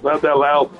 Not that loud.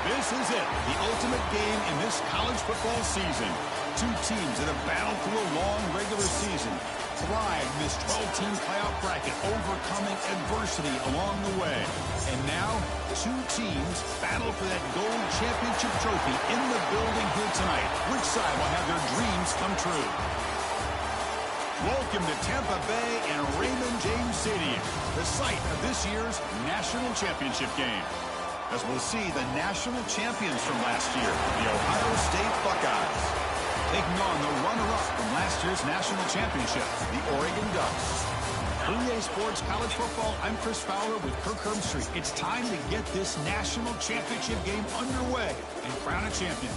This is it, the ultimate game in this college football season. Two teams that have battled through a long regular season, thrived in this 12-team playoff bracket, overcoming adversity along the way. And now, two teams battle for that gold championship trophy in the building here tonight. Which side will have their dreams come true? Welcome to Tampa Bay and Raymond James Stadium, the site of this year's national championship game, as we'll see the national champions from last year, the Ohio State Buckeyes, taking on the runner-up from last year's national championship, the Oregon Ducks. EA Sports College Football, I'm Chris Fowler with Kirk Herbstreit. It's time to get this national championship game underway and crown a champion.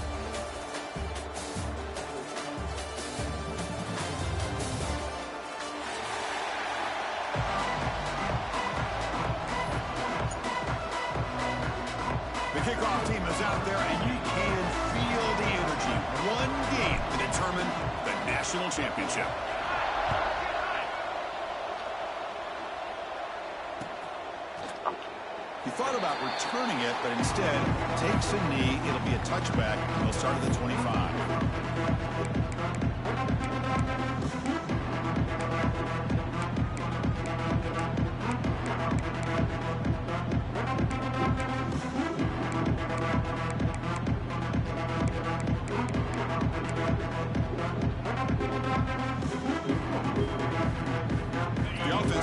Kickoff team is out there, and you can feel the energy. One game to determine the national championship. He thought about returning it, but instead takes a knee. It'll be a touchback, and he'll start at the 25.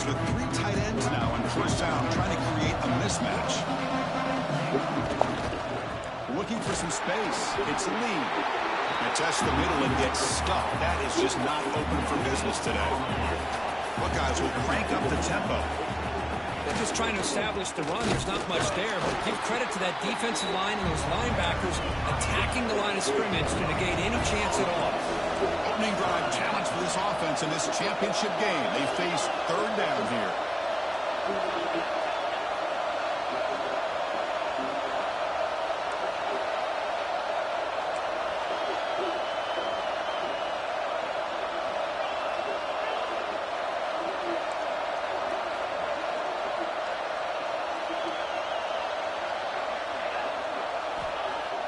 With three tight ends now on first down, trying to create a mismatch. Looking for some space. It's Lee. And test the middle and get stuck. That is just not open for business today. Buckeyes will crank up the tempo. They're just trying to establish the run. There's not much there, but give credit to that defensive line and those linebackers attacking the line of scrimmage to negate any chance at all. Opening drive challenge for this offense in this championship game. They face third down here.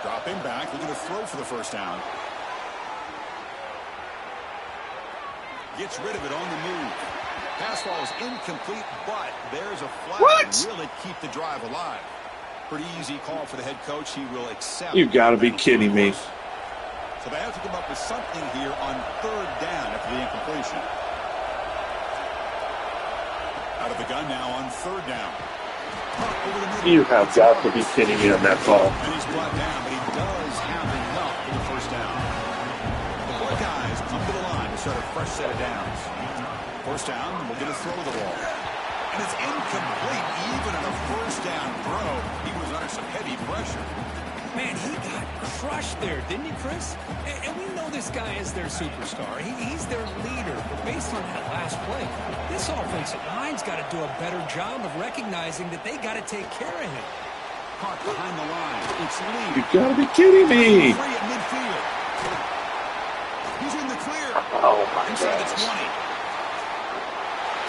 Dropping back, looking to throw for the first down. Gets rid of it on the move. Pass ball is incomplete, but there's a flag. What? Will it keep the drive alive? Pretty easy call for the head coach. He will accept. You got to be kidding me. So they have to come up with something here on third down after the incompletion. Out of the gun now on third down. You have got to be kidding me on that call. And he's brought down, but he does have enough for the first down. The Buckeyes come to the line to start a fresh set of downs. First down, we'll get a throw of the ball. And it's incomplete, even on a first down throw. He was under some heavy pressure. Man, he got crushed there, didn't he, Chris? And we know this guy is their superstar. He's their leader. But based on that last play, this offensive line's got to do a better job of recognizing that they got to take care of him. Caught behind the line. It's Lee. You got to be kidding me. Free at midfield. He's in the clear. Oh, my Inside the gosh. 20.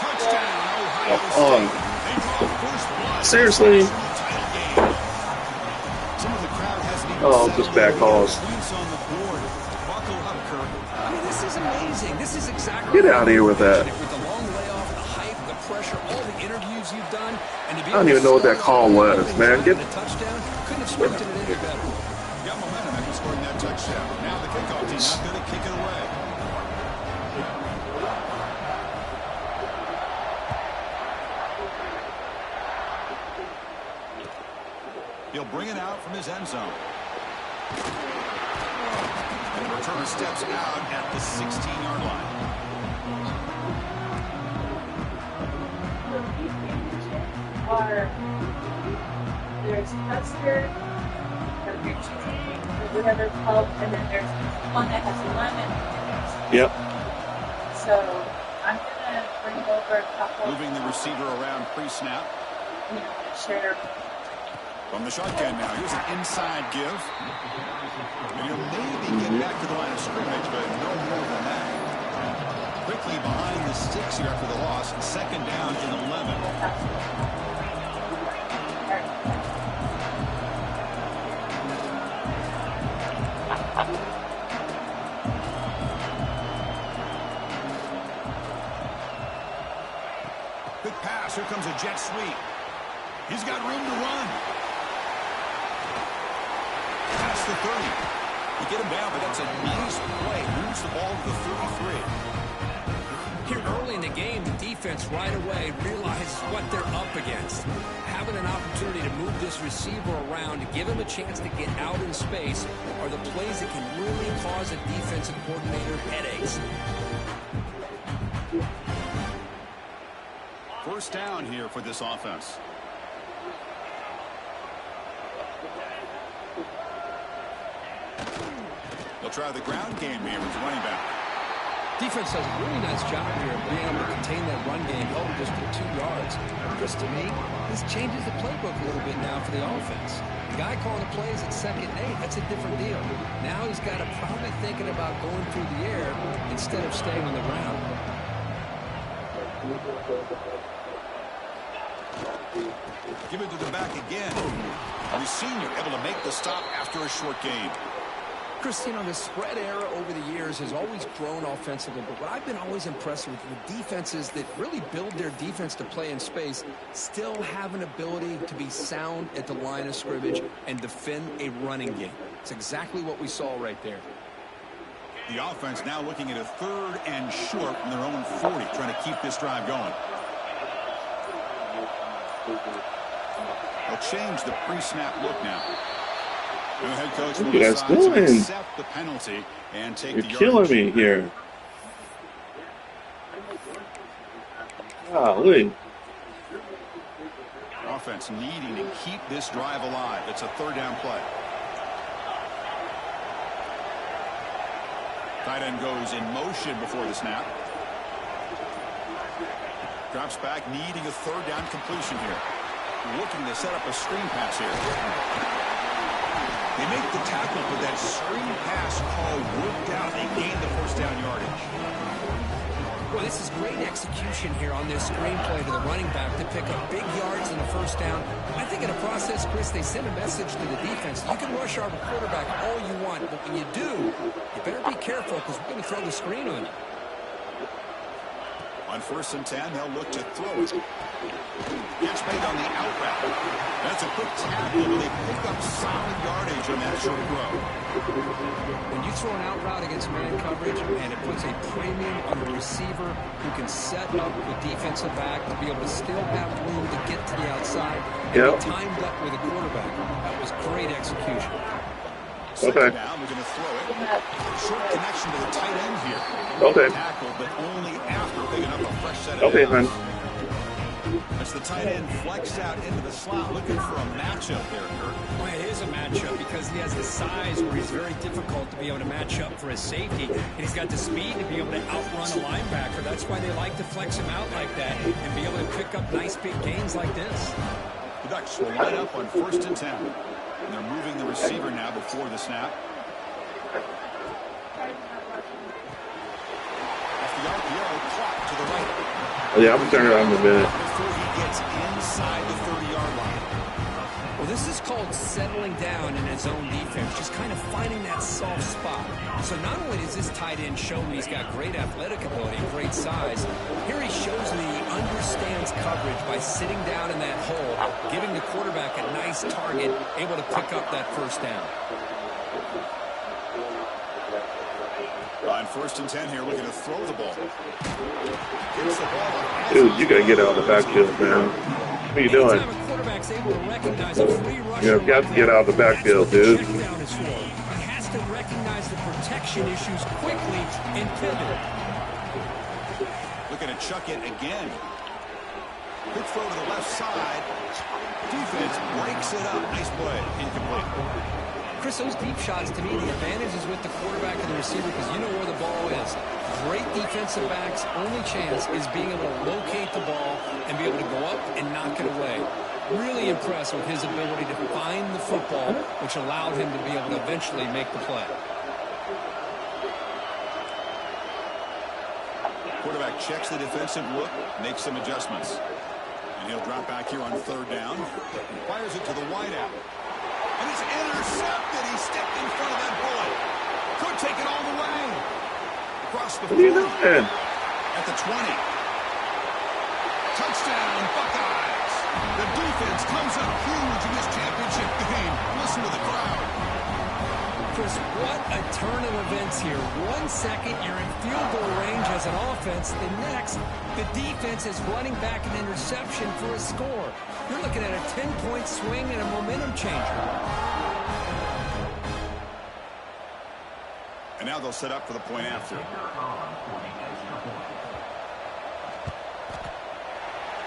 Touchdown, Ohio Come State. on. They draw first blood. Seriously? Title game. Some of the crowd hasn't even Oh, settled just back in. calls. Points on the board. Buckle up, Kirk. I mean, this is amazing. This is exactly Get out of here with that. With the long layoff, the hype, the pressure, all the interviews you've done, and to be I don't even know what that call was, man. Get a touchdown. Couldn't have scripted it any better. Got momentum after scoring that touchdown. Now the kickoff team not going to kick it away. He'll bring it out from his end zone. And the returner steps out at the 16-yard line. There's custard, there's cheesecake, or whatever it's called, and then there's one that has lemon. Yep. So I'm gonna bring over a couple. Moving the receiver around pre-snap. Share. From the shotgun now. Here's an inside give. And he'll maybe get back to the line of scrimmage, but no more than that. Quickly behind the sticks here after the loss. Second down and 11. Quick pass. Here comes a jet sweep. He's got room to run. Past the 30. You get him down, but that's a nice play. Moves the ball to the 33. Here early in the game, the defense right away realizes what they're up against. Having an opportunity to move this receiver around to give him a chance to get out in space are the plays that can really cause a defensive coordinator headaches. First down here for this offense. They'll try the ground game here with running back. Defense does a really nice job here of being able to contain that run game, held it just for 2 yards. Chris, to me, this changes the playbook a little bit now for the offense. The guy calling the plays at 2nd and 8, that's a different deal. Now he's got to probably thinking about going through the air instead of staying on the ground. Give it to the back again. The senior able to make the stop after a short gain. Chris, you know, the spread era over the years has always grown offensively, but what I've been always impressed with the defenses that really build their defense to play in space still have an ability to be sound at the line of scrimmage and defend a running game. It's exactly what we saw right there. The offense now looking at a 3rd and short from their own 40, trying to keep this drive going. They'll change the pre-snap look now. The head coach will decide to accept the penalty and take the yardage. You're killing me here. Golly. Offense needing to keep this drive alive. It's a 3rd down play. Tight end goes in motion before the snap. Drops back, needing a 3rd down completion here. Looking to set up a screen pass here. They make the tackle, but that screen pass call worked out. They gained the first down yardage. Well, this is great execution here on this screen play to the running back to pick up big yards in the first down. I think in a process, Chris, they send a message to the defense. You can rush our quarterback all you want, but when you do, you better be careful because we're going to throw the screen on you. On 1st and 10, they'll look to throw it. Catch made on the out route. That's a quick tackle, but they pick up solid yardage on that short throw. When you throw an out route against man coverage, and it puts a premium on the receiver who can set up the defensive back to be able to still have room to get to the outside and be timed up with a quarterback. That was great execution. Second down, we're going to throw it. Short connection to the tight end here. Tackle, but only after picking up a fresh set of hands. As the tight end flex out into the slot, looking for a matchup there, Kurt. Well, it is a matchup because he has the size where he's very difficult to be able to match up for his safety. And he's got the speed to be able to outrun a linebacker. That's why they like to flex him out like that and be able to pick up nice big gains like this. The Ducks will line up on 1st and 10. And they're moving the receiver now before the snap. Off the RPO, clock to the right. Yeah, I'm turning around in a minute. Before he gets inside the 30-yard line. Well, this is called settling down in his own defense, just kind of finding that soft spot. So not only does this tight end show me he's got great athletic ability and great size, here he shows me he understands coverage by sitting down in that hole, giving the quarterback a nice target, able to pick up that first down. On 1st and 10 here, looking to throw the ball. Gets the ball. Dude, you gotta get out of the backfield, man. What are you doing? You've got to get out of the backfield, dude. He has to recognize the protection issues quickly and pivot. Looking to chuck it again. Quick throw to the left side. Defense breaks it up. Nice play. Incomplete. Chris, those deep shots, to me, the advantage is with the quarterback and the receiver because you know where the ball is. Great defensive backs' only chance is being able to locate the ball and be able to go up and knock it away. Really impressed with his ability to find the football, which allowed him to be able to eventually make the play. Quarterback checks the defensive look, makes some adjustments. And he'll drop back here on 3rd down. Fires it to the wideout. And it's intercepted. He stepped in front of that bullet. Could take it all the way. Across the 40. At the 20. Touchdown, Buckeyes. The defense comes up huge in this championship game. Listen to the crowd. Chris, what a turn of events here. 1 second, you're in field goal range as an offense. The next, the defense is running back an interception for a score. You're looking at a 10-point swing and a momentum changer. And now they'll set up for the point after.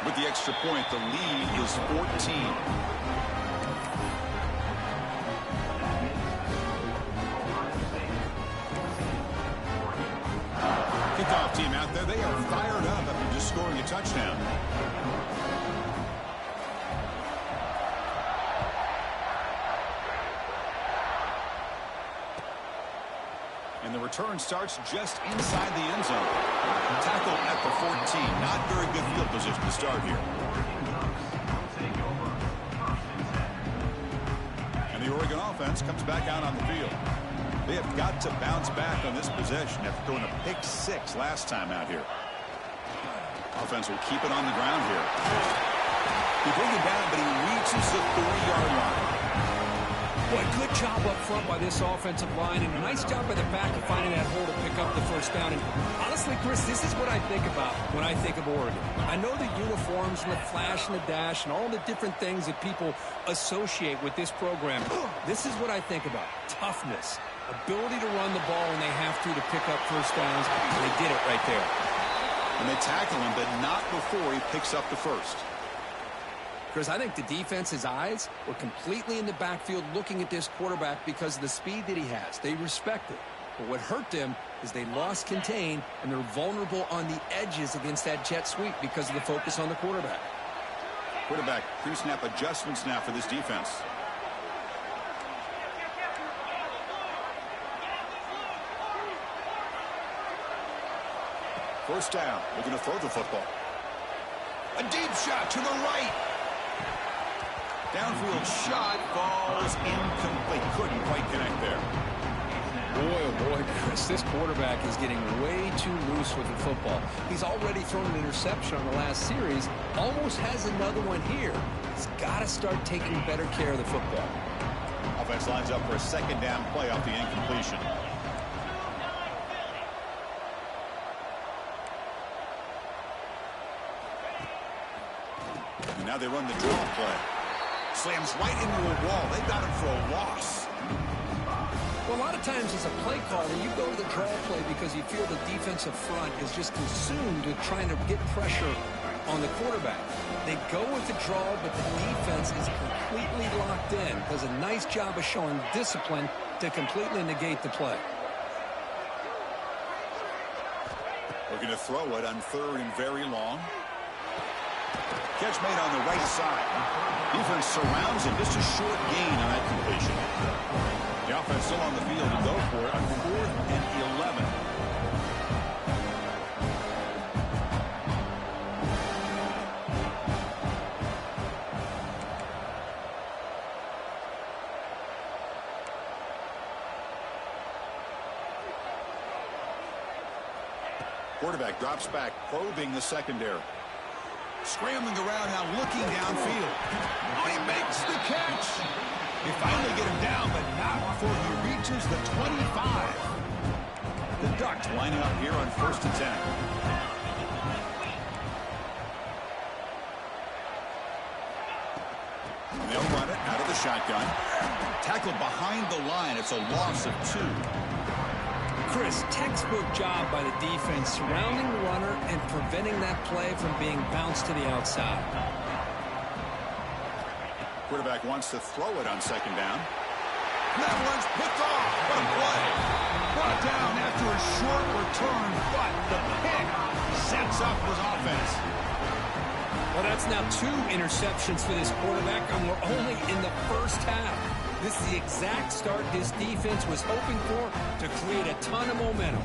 With the extra point, the lead is 14. Kickoff team out there, they are fired up after just scoring a touchdown. And the return starts just inside the end zone. Tackle at the 14. Not very good field position to start here. And the Oregon offense comes back out on the field. They have got to bounce back on this possession after throwing a pick 6 last time out here. Offense will keep it on the ground here. He brings it down, but he reaches the 3-yard line. Boy, good job up front by this offensive line, and a nice job by the back of finding that hole to pick up the first down. And honestly, Chris, this is what I think about when I think of Oregon. I know the uniforms and the flash and the dash and all the different things that people associate with this program. This is what I think about. Toughness, ability to run the ball when they have to pick up first downs, and they did it right there. And they tackle him, but not before he picks up the first. Chris, I think the defense's eyes were completely in the backfield looking at this quarterback because of the speed that he has. They respect it. But what hurt them is they lost contain, and they're vulnerable on the edges against that jet sweep because of the focus on the quarterback. Quarterback pre-snap adjustments now for this defense. First down. Looking to throw the football. A deep shot to the right. Downfield shot falls incomplete. Couldn't quite connect there. Boy, oh boy, Chris, this quarterback is getting way too loose with the football. He's already thrown an interception on the last series, almost has another one here. He's got to start taking better care of the football. Offense lines up for a second down play off the incompletion. And now they run the draw play. Slams right into a wall. They got him for a loss. Well, a lot of times as a play caller, you go to the draw play because you feel the defensive front is just consumed with trying to get pressure on the quarterback. They go with the draw, but the defense is completely locked in. Does a nice job of showing discipline to completely negate the play. Looking to throw it on third and very long. Catch made on the right side. Defense surrounds him. Just a short gain on that completion. The offense still on the field to go for it on 4th and 11. Quarterback drops back, probing the secondary. Scrambling around now, looking downfield. Oh, he makes the catch. They finally get him down, but not before he reaches the 25. The Ducks lining up here on 1st and 10. And they'll run it out of the shotgun. Tackled behind the line. It's a loss of 2. Chris, textbook job by the defense surrounding the runner and preventing that play from being bounced to the outside. Quarterback wants to throw it on 2nd down. That one's picked off. What a play. Brought down after a short return, but the pick sets up his offense. Well, that's now 2 interceptions for this quarterback, and we're only in the first half. This is the exact start this defense was hoping for to create a ton of momentum.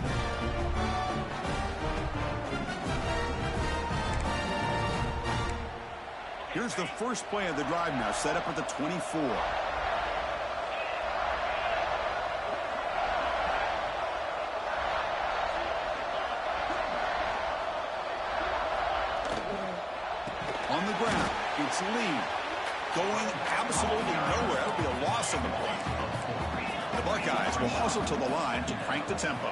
Here's the first play of the drive now, set up at the 24. On the ground, it's Lee. Going absolutely nowhere. That'll be a loss on the play. The Buckeyes will hustle to the line to crank the tempo.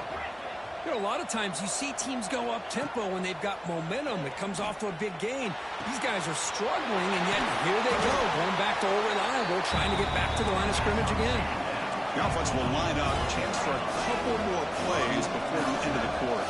You know, a lot of times you see teams go up tempo when they've got momentum. It comes off to a big gain. These guys are struggling, and yet here they go, going back to old reliable, trying to get back to the line of scrimmage again. The offense will line up. Chance for a couple more plays before the end of the quarter.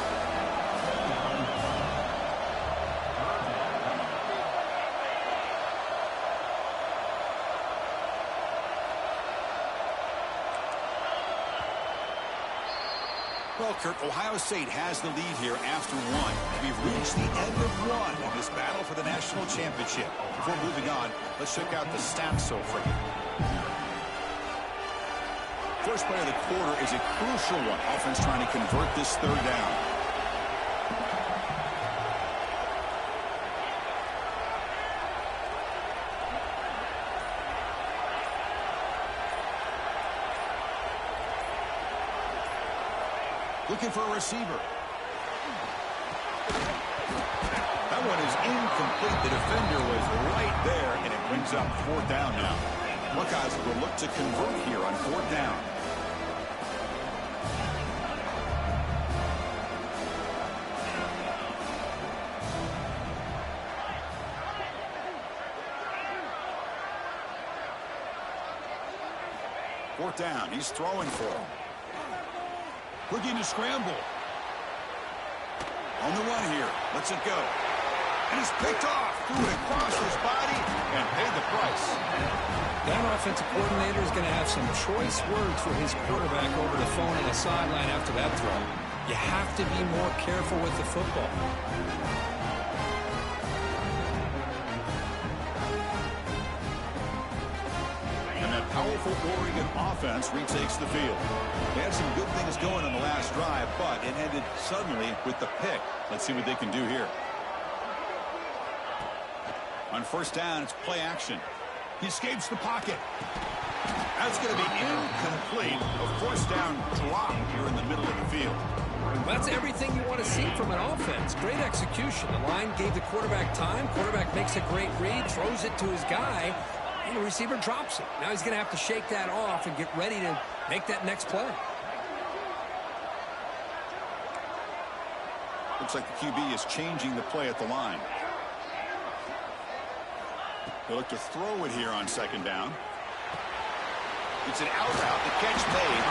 Well, Kurt, Ohio State has the lead here after 1. We've reached the end of 1 in this battle for the national championship. Before moving on, let's check out the stats so far. First play of the quarter is a crucial one. Offense trying to convert this 3rd down. Looking for a receiver. That one is incomplete. The defender was right there, and it brings up 4th down now. Buckeyes will look to convert here on 4th down. Fourth down. He's throwing for him. Looking to scramble. On the run here. Lets it go. And it's picked off. Threw it across his body and paid the price. That offensive coordinator is going to have some choice words for his quarterback over the phone on the sideline after that throw. You have to be more careful with the football. Powerful Oregon offense retakes the field. They had some good things going on the last drive, but it ended suddenly with the pick. Let's see what they can do here. On 1st down, it's play action. He escapes the pocket. That's going to be incomplete. A force down drop here in the middle of the field. That's everything you want to see from an offense. Great execution. The line gave the quarterback time. Quarterback makes a great read, throws it to his guy, and the receiver drops it. Now he's going to have to shake that off and get ready to make that next play. Looks like the QB is changing the play at the line. They'll look to throw it here on second down. It's an out route. The catch made.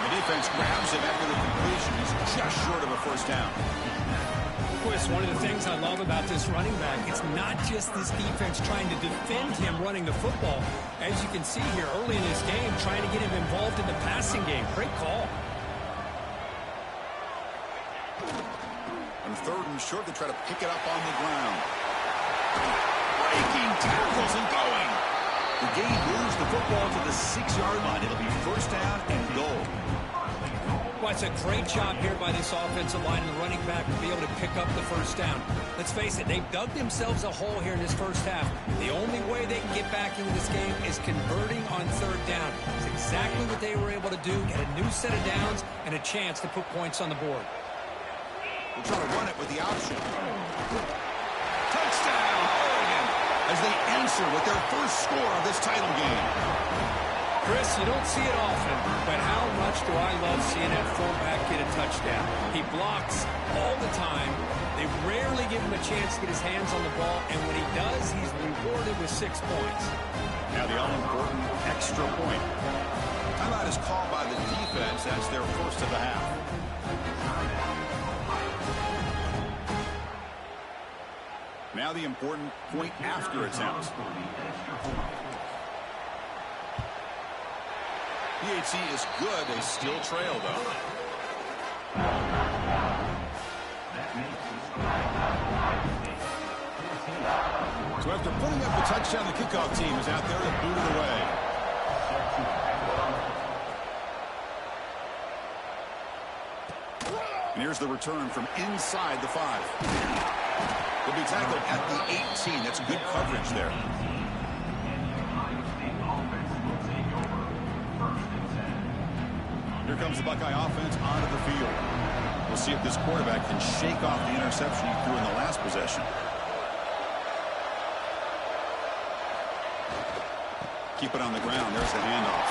The defense grabs him after the completion. He's just short of a first down. Chris, one of the things I love about this running back, it's not just this defense trying to defend him running the football. As you can see here early in this game, trying to get him involved in the passing game. Great call. On third and short, they try to pick it up on the ground. Breaking tackles and going. The gain moves the football to the 6-yard line. It'll be first down and goal. Well, it's a great job here by this offensive line and the running back to be able to pick up the first down. Let's face it, they've dug themselves a hole here in this first half. The only way they can get back into this game is converting on third down. It's exactly what they were able to do, get a new set of downs and a chance to put points on the board. We'll try to run it with the option. Touchdown, Oregon, as they answer with their first score of this title game. Chris, you don't see it often, but how much do I love seeing that fullback get a touchdown? He blocks all the time. They rarely give him a chance to get his hands on the ball, and when he does, he's rewarded with 6 points. Now the all-important extra point. Timeout is called by the defense as their first of the half. Now the important point after attempt. PHC is good. They still trail, though. So after putting up the touchdown, the kickoff team is out there to boot it away. And here's the return from inside the 5. They'll be tackled at the 18. That's good coverage there. Here comes the Buckeye offense onto the field. We'll see if this quarterback can shake off the interception he threw in the last possession. Keep it on the ground. There's the handoff.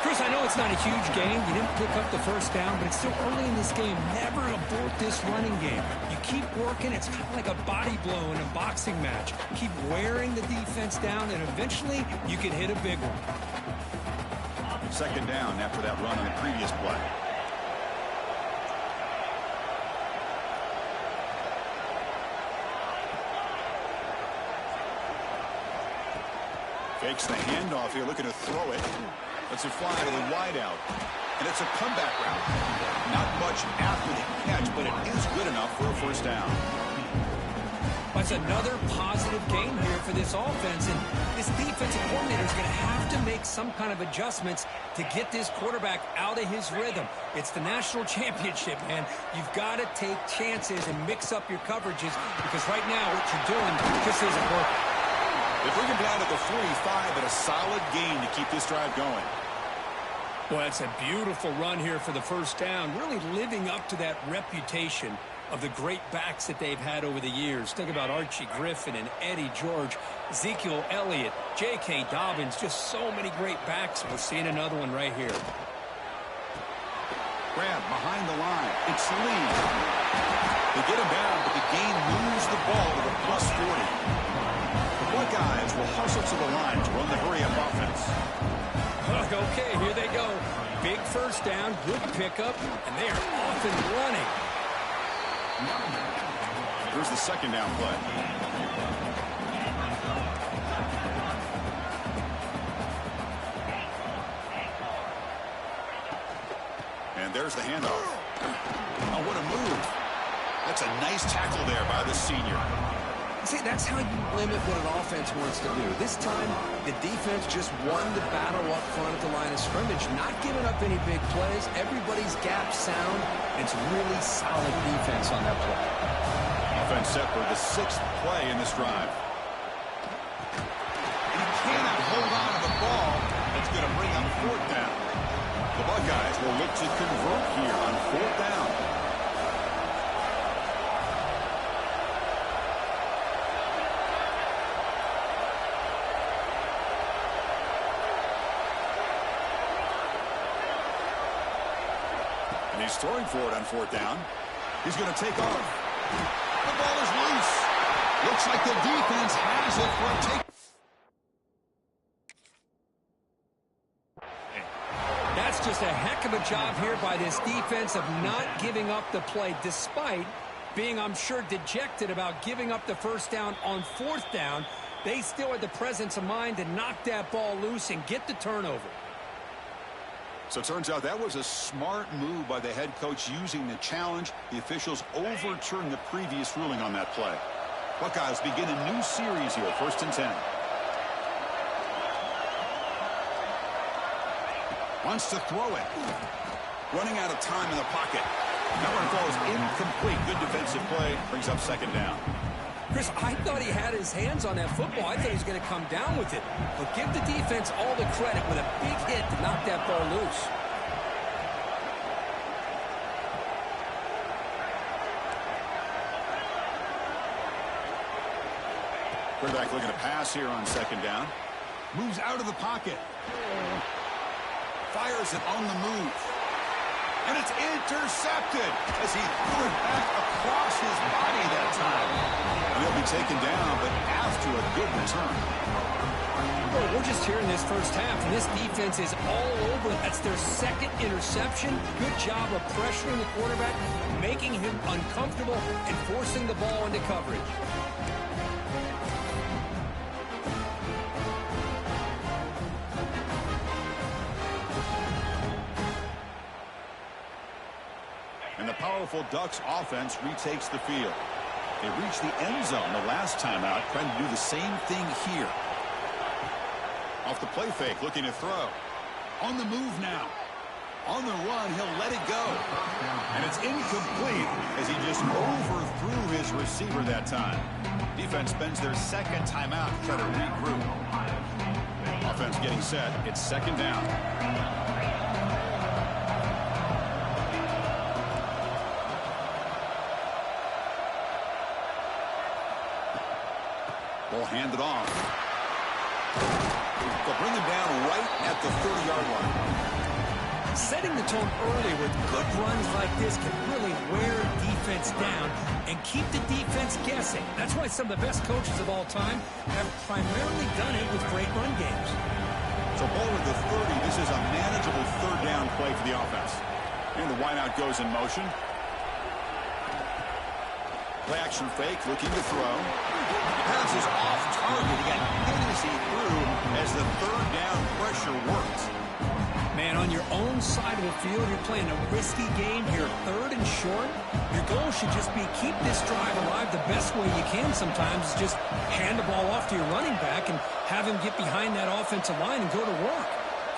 Chris, I know it's not a huge game. You didn't pick up the first down, but it's still early in this game. Never abort this running game. You keep working. It's kind of like a body blow in a boxing match. Keep wearing the defense down, and eventually you can hit a big one. Second down after that run on the previous play. Fakes the handoff here, looking to throw it. Lets it fly to the wideout. And it's a comeback route. Not much after the catch, but it is good enough for a first down. That's another positive game here for this offense, and this defensive coordinator is going to have to make some kind of adjustments to get this quarterback out of his rhythm. It's the national championship, man. You've got to take chances and mix up your coverages, because right now what you're doing just isn't working. They bring him down to the 45, but a solid gain to keep this drive going. Well, that's a beautiful run here for the first down, really living up to that reputation of the great backs that they've had over the years. Think about Archie Griffin and Eddie George, Ezekiel Elliott, J.K. Dobbins, just so many great backs. We're seeing another one right here. Grab behind the line. It's Lee. They get him down, but the gain moves the ball to the plus 40. The Buckeyes will hustle to the line to run the hurry-up offense. Okay, here they go. Big first down, good pickup, and they are off and running. Here's the second down play. And there's the handoff. Oh, what a move. That's a nice tackle there by the senior. See, that's how you limit what an offense wants to do. This time, the defense just won the battle up front at the line of scrimmage, not giving up any big plays. Everybody's gap sound. It's really solid defense on that play. Offense set for the 6th play in this drive. And he cannot hold on to the ball. That's going to 4th down. The Buckeyes will look to convert here on 4th down. And he's throwing for it on 4th down. He's going to take off. The ball is loose. Looks like the defense has it for a take. That's just a heck of a job here by this defense of not giving up the play, despite being, I'm sure, dejected about giving up the 1st down on 4th down. They still had the presence of mind to knock that ball loose and get the turnover. So it turns out that was a smart move by the head coach using the challenge. The officials overturned the previous ruling on that play. Buckeyes begin a new series here, 1st and 10. Wants to throw it. Running out of time in the pocket. That one falls incomplete. Good defensive play. Brings up 2nd down. Chris, I thought he had his hands on that football. I thought he was going to come down with it. But give the defense all the credit with a big hit to knock that ball loose. Quarterback looking to pass here on 2nd down. Moves out of the pocket. Fires it on the move. And it's intercepted as he threw it back across his body that time. And he'll be taken down, but after a good return. Well, we're just here in this 1st half, and this defense is all over. That's their 2nd interception. Good job of pressuring the quarterback, making him uncomfortable, and forcing the ball into coverage. And the powerful Ducks offense retakes the field. They reached the end zone the last time out, trying to do the same thing here. Off the play fake, looking to throw. On the move now. On the run, he'll let it go. And it's incomplete as he just overthrew his receiver that time. Defense spends their 2nd timeout to try to regroup. Offense getting set. It's 2nd down. Ball handed off. They'll bring him down right at the 30-yard line. Setting the tone early with good runs like this can really wear defense down and keep the defense guessing. That's why some of the best coaches of all time have primarily done it with great run games. So ball at the 30. This is a manageable 3rd down play for the offense. And the wideout goes in motion. Play action fake, looking to throw. Pass is off target. He got hit as he threw as the 3rd down pressure works. Man, on your own side of the field, you're playing a risky game here, 3rd and short. Your goal should just be keep this drive alive the best way you can sometimes. Is just hand the ball off to your running back and have him get behind that offensive line and go to work.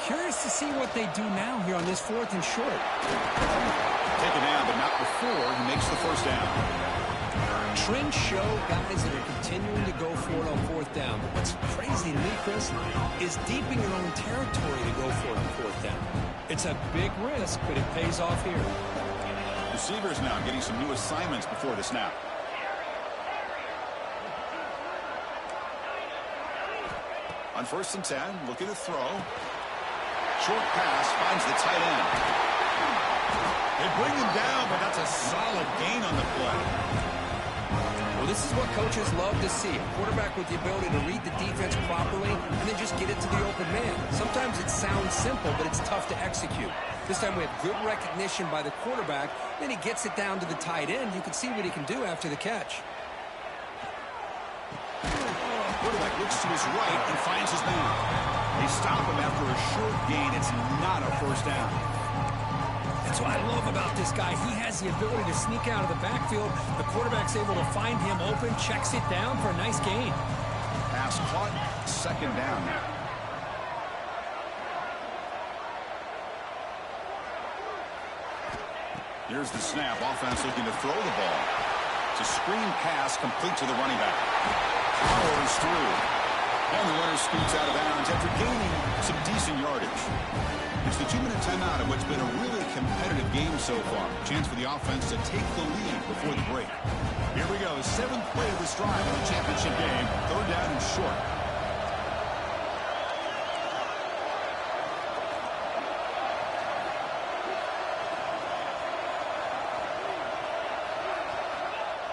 Curious to see what they do now here on this 4th and short. Taken down, but not before he makes the 1st down. Trends show guys that are continuing to go for it on 4th down. But what's crazy to me, Chris, is deep in your own territory to go for it on 4th down. It's a big risk, but it pays off here. Receivers now getting some new assignments before the snap. On 1st and 10, looking to throw. Short pass finds the tight end. They bring him down, but that's a solid gain on the play. Well, this is what coaches love to see. A quarterback with the ability to read the defense properly and then just get it to the open man. Sometimes it sounds simple, but it's tough to execute. This time we have good recognition by the quarterback. Then he gets it down to the tight end. You can see what he can do after the catch. Quarterback looks to his right and finds his man. They stop him after a short gain. It's not a 1st down. That's what I love about this guy. He has the ability to sneak out of the backfield. The quarterback's able to find him open, checks it down for a nice gain. Pass caught, 2nd down now. Here's the snap. Offense looking to throw the ball. It's a screen pass complete to the running back. Powers through. And the runner scoots out of bounds after gaining some decent yardage. It's the 2-minute timeout of what's been a really competitive game so far. Chance for the offense to take the lead before the break. Here we go. 7th play of this drive in the championship game. 3rd down and short.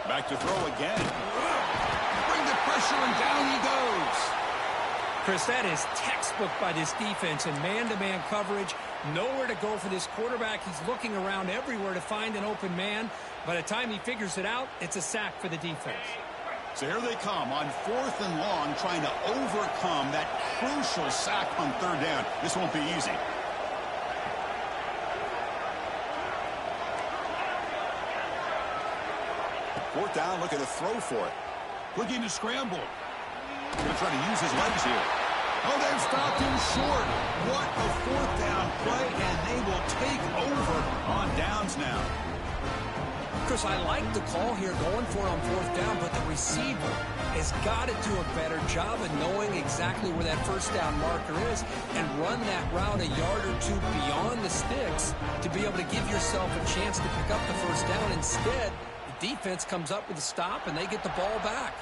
Back to throw again. Bring the pressure, and down he goes. Chris, that is textbook by this defense in man-to-man coverage. Nowhere to go for this quarterback. He's looking around everywhere to find an open man. By the time he figures it out, it's a sack for the defense. So here they come on 4th and long, trying to overcome that crucial sack on 3rd down. This won't be easy. Fourth down, looking to throw for it. Looking to scramble. Going to try to use his legs here. Oh, they've stopped him short. What a 4th down play, and they will take over on downs now. Chris, I like the call here going for it on 4th down, but the receiver has got to do a better job of knowing exactly where that 1st down marker is and run that route a yard or 2 beyond the sticks to be able to give yourself a chance to pick up the 1st down. Instead, the defense comes up with a stop, and they get the ball back.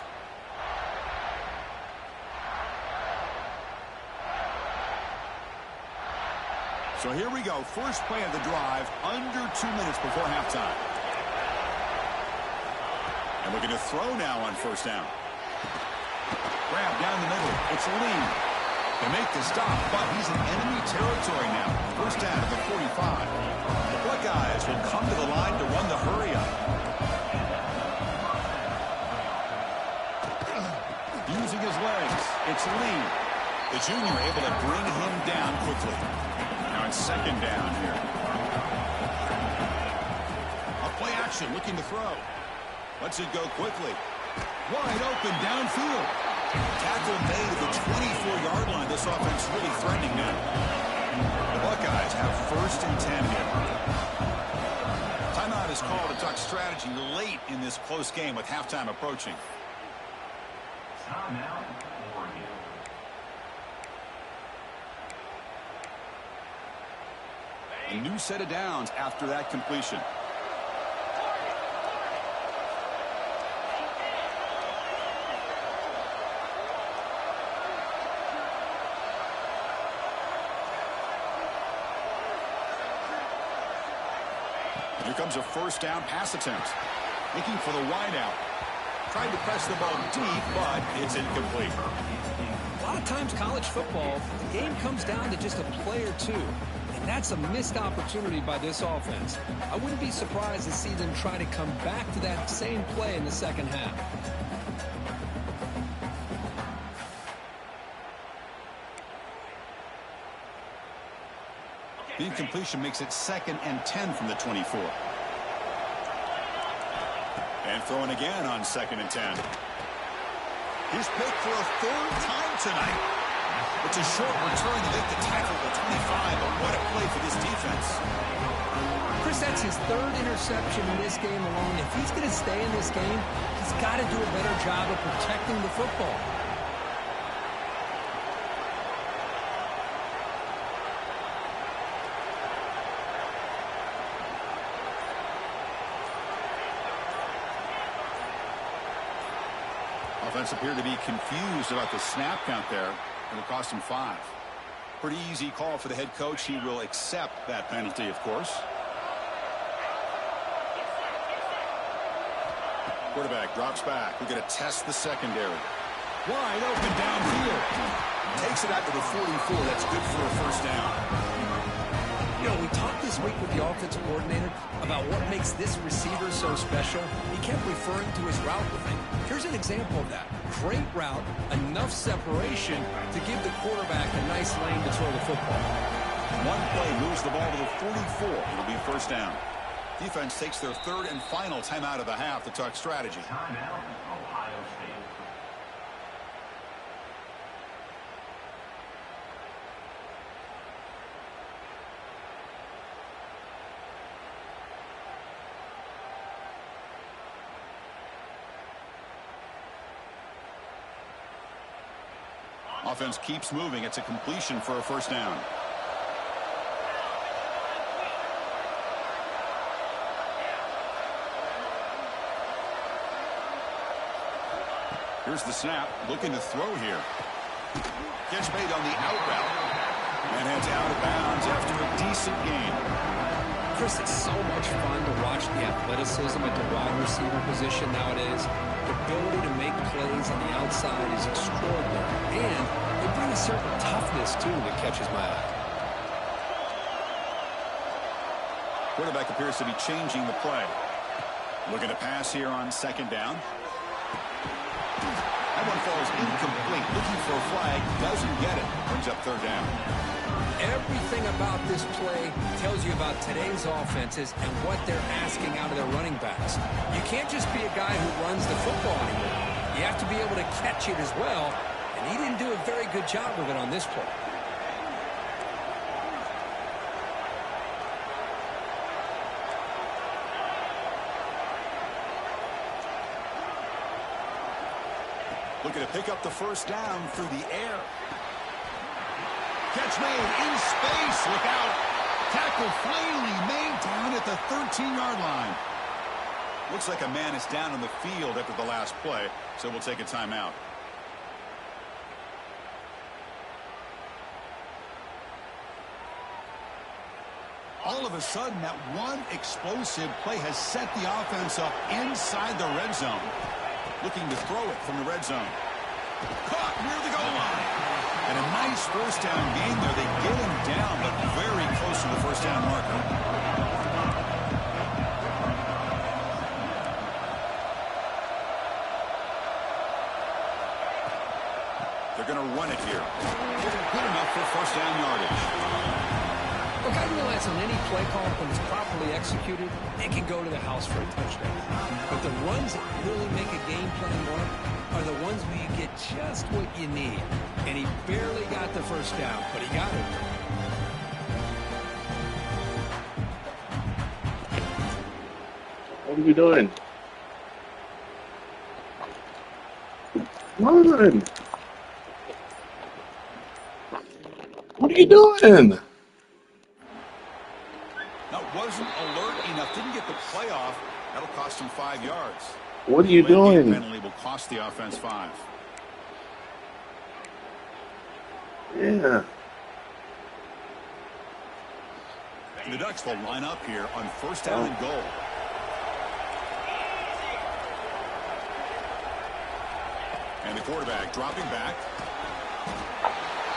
So here we go. First play of the drive, under 2 minutes before halftime. And looking to throw now on 1st down. Grab down the middle. It's Lee. They make the stop, but he's in enemy territory now. 1st down at the 45. The Buckeyes will come to the line to run the hurry up. Using his legs, it's Lee. The junior able to bring him down quickly. Now it's 2nd down here. A play action, looking to throw. Lets it go quickly. Wide open downfield. Tackle made at the 24-yard line. This offense really threatening now. The Buckeyes have 1st and 10 here. Timeout is called to talk strategy late in this close game with halftime approaching. A new set of downs after that completion. Here comes a 1st down pass attempt. Looking for the wideout. Tried to press the ball deep, but it's incomplete. A lot of times college football, the game comes down to just a play or 2. And that's a missed opportunity by this offense. I wouldn't be surprised to see them try to come back to that same play in the 2nd half. The incompletion makes it 2nd and 10 from the 24. And throwing again on 2nd and 10. He's picked for a 3rd time tonight. It's a short return to make the tackle at 25, but what a play for this defense. Chris, that's his 3rd interception in this game alone. If he's going to stay in this game, he's got to do a better job of protecting the football. Offense appeared to be confused about the snap count there. Going to cost him 5. Pretty easy call for the head coach. He will accept that penalty, of course. Quarterback drops back. We're going to test the secondary. Wide open downfield. Takes it out to the 44. That's good for a 1st down. You know, we talked this week with the offensive coordinator about what makes this receiver so special. He kept referring to his route running. Here's an example of that. Great route, enough separation to give the quarterback a nice lane to throw the football. One play moves the ball to the 44. It'll be 1st down. Defense takes their 3rd and final timeout of the half to talk strategy. Timeout, Ohio State. Offense keeps moving. It's a completion for a first down. Here's the snap. Looking to throw here. Catch made on the out route. And heads out of bounds after a decent gain. Chris, it's so much fun to watch the athleticism at the wide receiver position nowadays. The ability to make plays on the outside is extraordinary. And they bring a certain toughness, too, that catches my eye. Quarterback appears to be changing the play. Looking to pass here on second down. That one falls incomplete. Looking for a flag. Doesn't get it. Brings up third down. Everything about this play tells you about today's offenses and what they're asking out of their running backs. You can't just be a guy who runs the football anymore. You have to be able to catch it as well, and he didn't do a very good job of it on this play. Looking to pick up the first down through the air. Catch made in space. Look out. Tackle finally made down at the 13-yard line. Looks like a man is down on the field after the last play, so we'll take a timeout. All of a sudden, that one explosive play has set the offense up inside the red zone. Looking to throw it from the red zone. Caught near the goal line. And a nice first down gain there. They get him down, but very close to the first down marker. They're going to run it here. Good enough for first down yardage. Look, I realize on any play call, when it's properly executed, it can go to the house for a touchdown. But the runs that really make a game plan work are the ones where you get just what you need. And he barely got the first down, but he got it. What are we doing? Come on. What are you doing? That wasn't alert enough. Didn't get the play off. That'll cost him 5 yards. What are you doing? Penalty will cost the offense 5. Yeah. The Ducks will line up here on first down and goal. And the quarterback dropping back.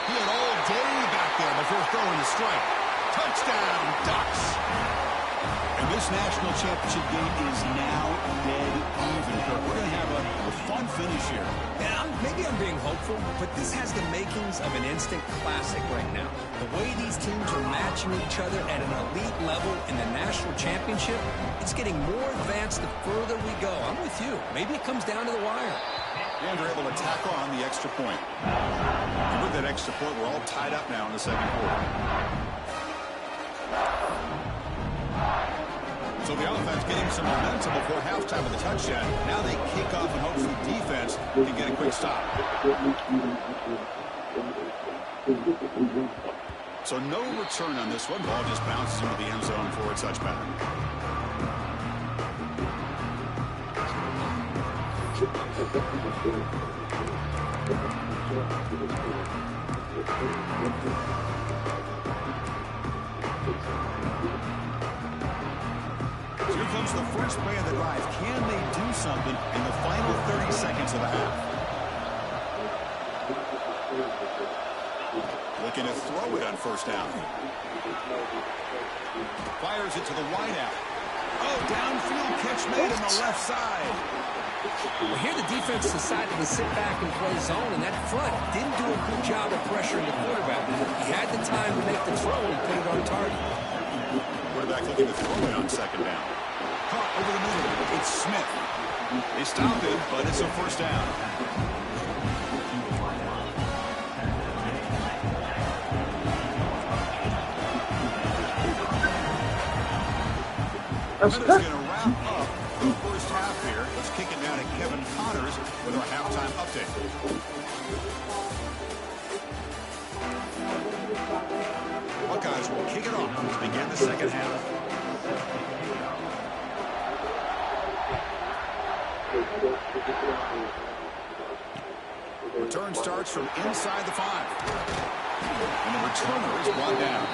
He had all day back there before throwing the strike. Touchdown, Ducks! And this national championship game is now dead even. We're going to have a fun finish here. And maybe I'm being hopeful, but this has the makings of an instant classic right now. The way these teams are matching each other at an elite level in the national championship, it's getting more advanced the further we go. I'm with you. Maybe it comes down to the wire. And they're able to tackle on the extra point. And with that extra point, we're all tied up now in the second quarter. So the offense getting some momentum before halftime with the touchdown. Now they kick off and hope the defense can get a quick stop. So no return on this one. Ball just bounces into the end zone for a touchback. So here comes the first play of the drive. Can they do something in the final 30 seconds of the half? Looking to throw it on first down. Fires it to the wideout. Oh, downfield catch made on the left side. Well, here the defense decided to sit back and play zone, and that front didn't do a good job of pressuring the quarterback. He had the time to make the throw and put it on target. Quarterback looking to throw it on second down. Caught over the middle. It's Smith. They stop it, but it's a first down. That's going to wrap up the first half here. Let's kick it down to Kevin Connors with our halftime update. begin the second half. Return starts from inside the 5. And the returner is brought down.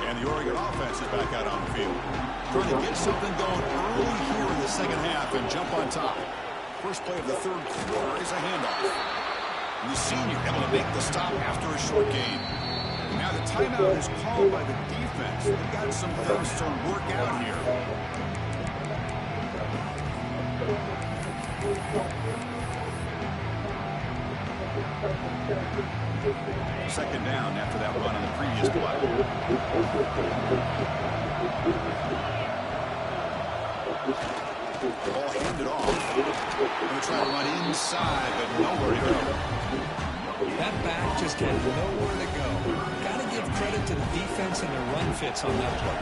And the Oregon offense is back out on the field. Trying to get something going early here in the second half and jump on top. First play of the third quarter is a handoff. And the senior able to make the stop after a short gain. And now the timeout is called by the defense. They've got some things to work out here. Second down after that run on the previous play. Ball handed off. Going to try to run inside, but nowhere to go. That back just had nowhere to go. Got to give credit to the defense and their run fits on that play.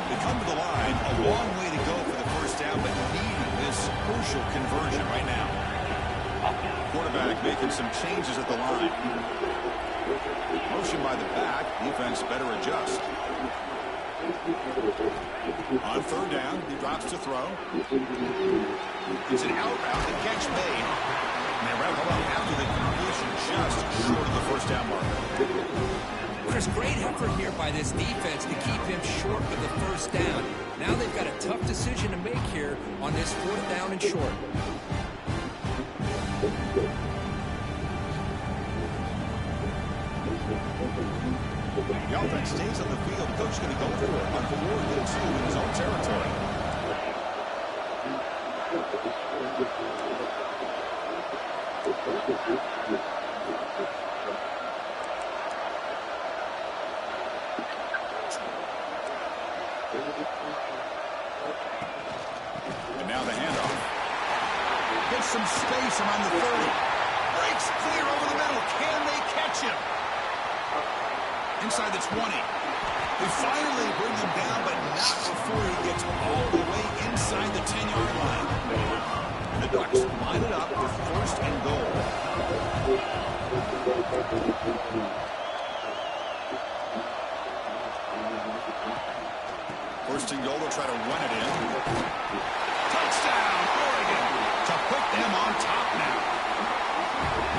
They come to the line, a long way to go for the first down, but needing this crucial conversion right now. Quarterback making some changes at the line. Motion by the back, defense better adjust. On third down, he drops to throw. It's an out route, the catch made. And they wrap him up after the completion, just short of the first down mark. Chris, great effort here by this defense to keep him short of the first down. Now they've got a tough decision to make here on this fourth down and short. The offense stays on the field. Coach is going to go for it on 4th and 2 in his own territory. And now the handoff. Gets some space around the 30. Breaks clear over the middle. Can they catch him? Inside the 20. They finally bring him down, but not before he gets all the way inside the 10-yard line. And the Ducks line it up with 1st and goal. First and goal, they'll try to run it in. Touchdown, Oregon, to put them on top now.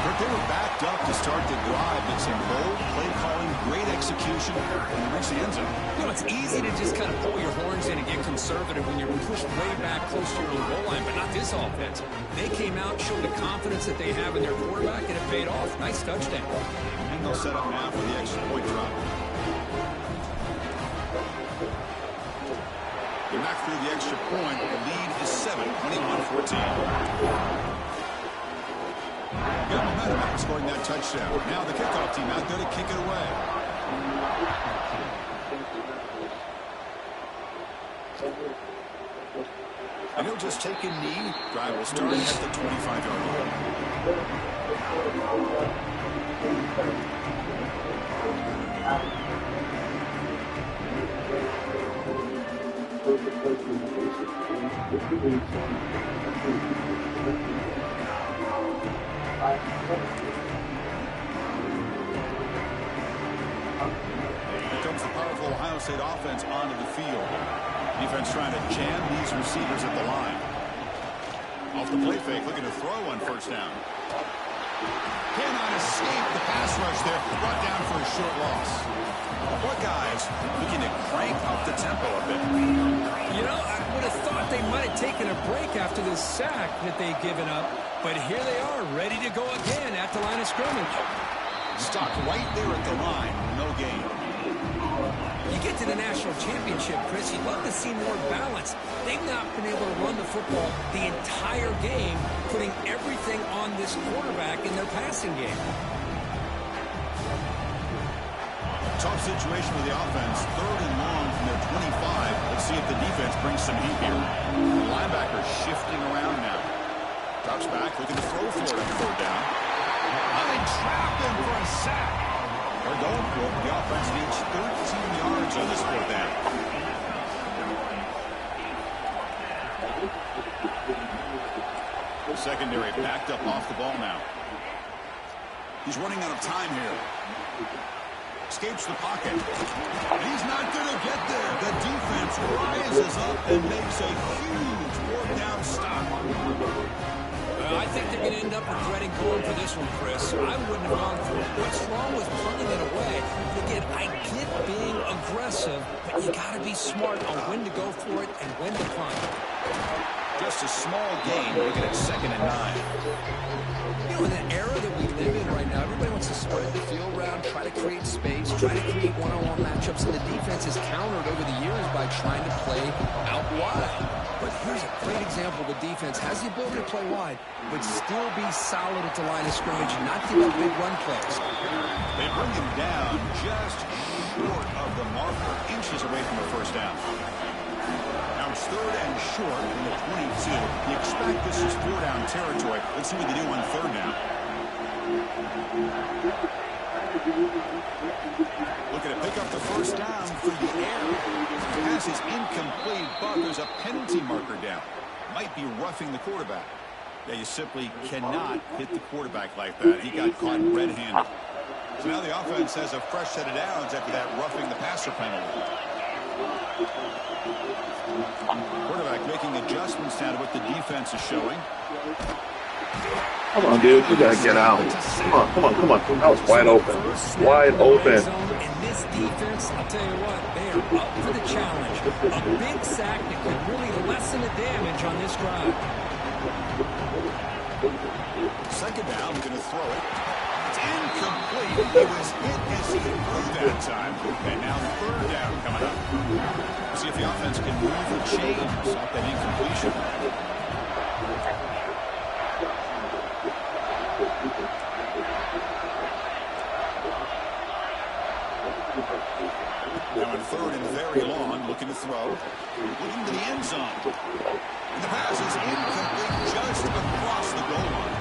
But they were backed up to start the drive, but some bold play calling, great execution, and they reach the end zone. You know, it's easy to just kind of pull your horns in and get conservative when you're pushed way back close to your own goal line, but not this offense. They came out, showed the confidence that they have in their quarterback, and it paid off. Nice touchdown. And they'll set up now for the extra point drop. They're not through the extra point. The lead is 7, 21-14. Good momentum after scoring that touchdown. Now the kickoff team out there to kick it away. And he'll just take a knee. Drive will start at the 25-yard line. Here comes the powerful Ohio State offense onto the field. Defense trying to jam these receivers at the line. Off the play fake, looking to throw on 1st down. Cannot escape the pass rush there. Brought down for a short loss. Buckeyes looking to crank up the tempo a bit. You know, I would have thought they might have taken a break after this sack that they've given up, but here they are, ready to go again at the line of scrimmage. Stopped right there at the line. No gain. You get to the national championship, Chris, you'd love to see more balance. They've not been able to run the football the entire game, putting everything on this quarterback in their passing game. Tough situation with the offense. 3rd and long from their 25. Let's see if the defense brings some heat here. The linebacker shifting around now. Drops back, looking to throw for it on 3rd down. They trap him for a sack. They're going for it. The offense needs 13 yards on this 4th down. The secondary backed up off the ball now. He's running out of time here. Escapes the pocket. He's not going to get there. The defense rises up and makes a huge fourth down stop. I think they're going to end up regretting going for this one, Chris. I wouldn't have gone for it. What's wrong with punting it away? And again, I get being aggressive, but you got to be smart on when to go for it and when to punt. Just a small gain. Look at it, 2nd and 9. You know, in the era that we live in right now, everybody wants to spread the field around, try to create space, try to create one-on-one matchups, and the defense has countered over the years by trying to play out wide. But here's a great example. The defense has the ability to play wide, but still be solid at the line of scrimmage and not give up big run plays. They bring him down just short of the marker, inches away from the first down. Now it's 3rd and short from the 22. You expect this is 4-down territory. Let's see what they do on 3rd down. Looking to pick up the first down through the air. The pass is incomplete, but there's a penalty marker down. Might be roughing the quarterback. Yeah, you simply cannot hit the quarterback like that. He got caught red-handed. So now the offense has a fresh set of downs after that roughing the passer penalty. Quarterback making adjustments now to what the defense is showing. Come on, dude. You got to get out. Come on, come on, come on. That was wide open. Wide open. In this defense, I'll tell you what, they are up for the challenge. A big sack that could really lessen the damage on this drive. 2nd down, going to throw it. It's incomplete. He was hit as he threw that time. And now 3rd down coming up. See if the offense can move the chains off that incompletion. Now in 3rd and very long, looking to throw. Looking to the end zone. And the pass is incomplete just across the goal line.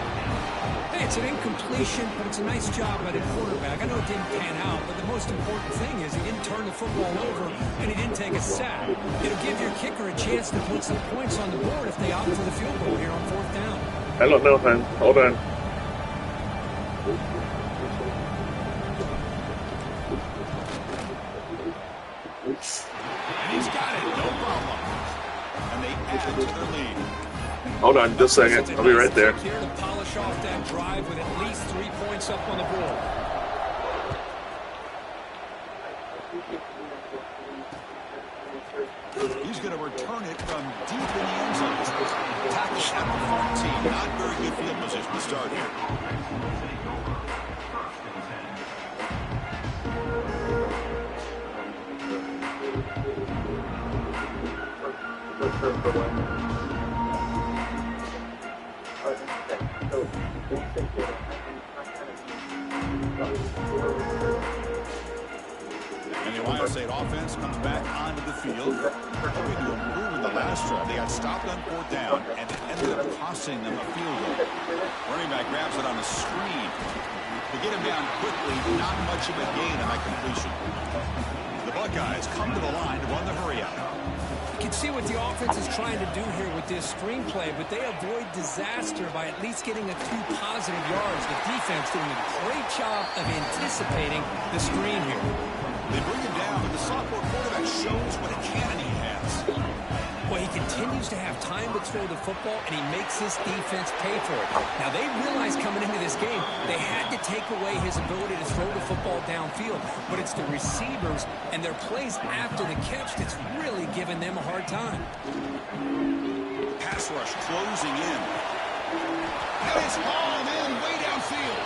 Hey, it's an incompletion, but it's a nice job by the quarterback. I know it didn't pan out, but the most important thing is he didn't turn the football over and he didn't take a sack. It'll give your kicker a chance to put some points on the board if they opt for the field goal here on 4th down. I don't know, man. Hold on. And he's got it, no problem. And they add to their lead. Hold on, just a second. I'll be right there. Here to polish off that drive with at least 3 points up on the board. He's going to return it from deep in the end zone. Tackle at the 14. Not very good field position to start here. And the Ohio State offense comes back onto the field. Hoping to improve in the last drive. They got stopped on 4th down, and it ended up costing them a field goal. Running back grabs it on the screen. To get him down quickly, not much of a gain on that completion. The Buckeyes come to the line to run the hurry-out. You can see what the offense is trying to do here with this screenplay, but they avoid disaster by at least getting a few positive yards. The defense doing a great job of anticipating the screen here. They bring him down, but the sophomore quarterback shows what a cannon he has. Well, he continues to have time to throw the football, and he makes his defense pay for it. Now, they realized coming into this game, they had to take away his ability to throw the football downfield. But it's the receivers and their plays after the catch that's really giving them a hard time. Pass rush closing in. And it's hauled in way downfield.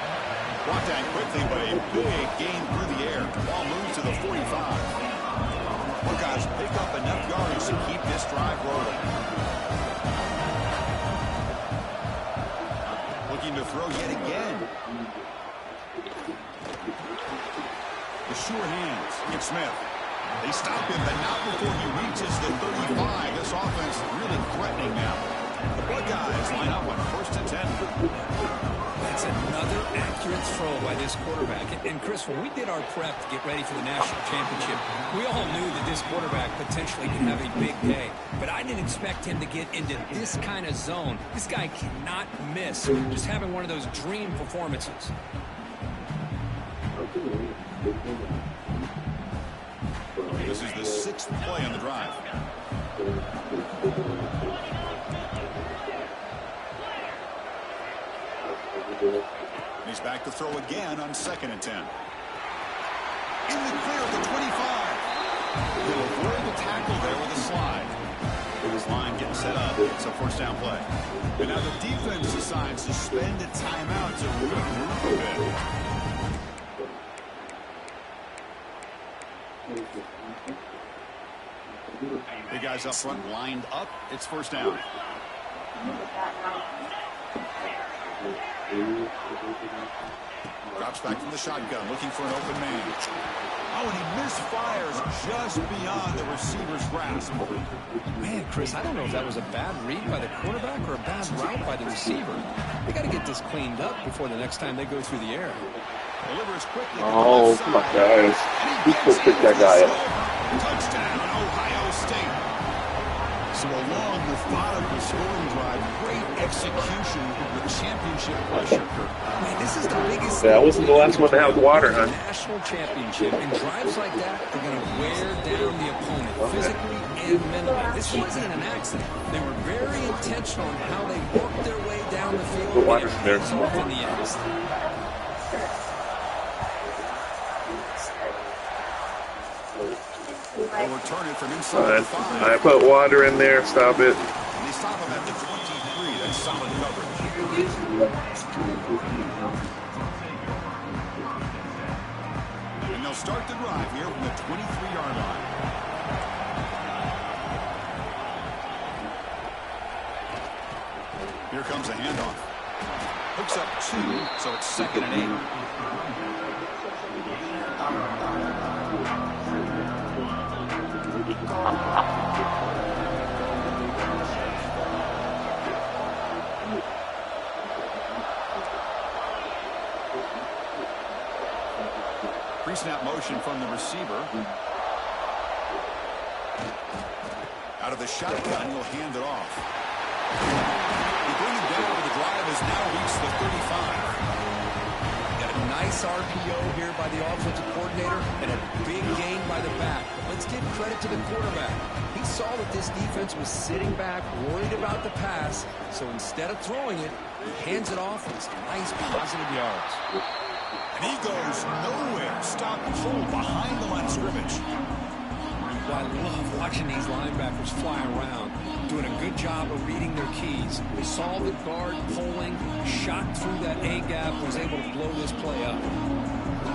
Brought down quickly, but a big gain through the air. Ball moves to the 45. Buckeyes pick up enough yards to keep this drive rolling. Looking to throw yet again. The sure hands. It's Smith. They stop him, but not before he reaches the 35. This offense really threatening now. The Buckeyes line up on 1st and 10. That's another accurate throw by this quarterback. And Chris, when we did our prep to get ready for the national championship, we all knew that this quarterback potentially could have a big day. But I didn't expect him to get into this kind of zone. This guy cannot miss. Just having one of those dream performances. This is the 6th play on the drive. He's back to throw again on 2nd and 10. In the clear at the 25. He'll avoid the tackle there with a slide. His line getting set up. It's a 1st down play. And now the defense decides to spend a timeout to regroup a bit. The guys up front lined up. It's 1st down. Drops back from the shotgun, looking for an open man. Oh, and he misfires just beyond the receiver's grasp. Man, Chris, I don't know if that was a bad read by the quarterback or a bad route by the receiver. They got to get this cleaned up before the next time they go through the air. Delivers quickly. Oh, come on, guys. Who's supposed to pick that guy up? Touchdown, Ohio State. So a long, methodical scoring drive, great execution with championship pressure. Man, this is the biggest. That wasn't the last one to have water, huh? National championship, and drives like that are going to wear down the opponent physically and mentally. This wasn't an accident. They were very intentional in how they worked their way down the field. Put water in there. Off in the end. They'll return it from inside the 5. I put water in there. Stop it. And they stop him at the 23. That's solid coverage. And they'll start the drive here from the 23-yard line. Here comes a handoff. Hooks up 2, so it's 2nd and 8. Pre-snap motion from the receiver. Out of the shotgun, he'll hand it off. They bring him down, but the drive has now reached the 35. Got a nice RPO here by the offensive coordinator and a big gain by the back. But let's give credit to the quarterback. He saw that this defense was sitting back, worried about the pass. So instead of throwing it, he hands it off with some nice positive yards. And he goes nowhere. Stop full behind the line of scrimmage. Well, I love watching these linebackers fly around, doing a good job of reading their keys. They saw the guard pulling, shot through that A-gap, was able to blow this play up.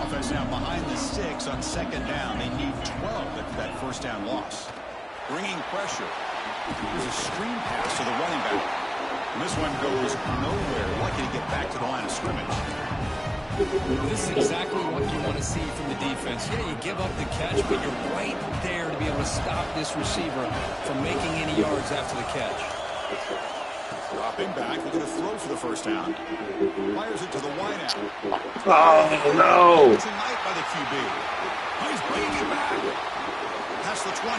Offense now behind the 6 on 2nd down. They need 12 after that 1st down loss. Bringing pressure. Here's a screen pass to the running back. And this one goes nowhere. Lucky to get back to the line of scrimmage. This is exactly what you want to see from the defense. Yeah, you give up the catch, but you're right there to be able to stop this receiver from making any yards after the catch. Dropping back, looking to throw for the 1st down. Fires it to the wideout. Oh, no. Tonight by the QB. He's bringing it back. Past the 20.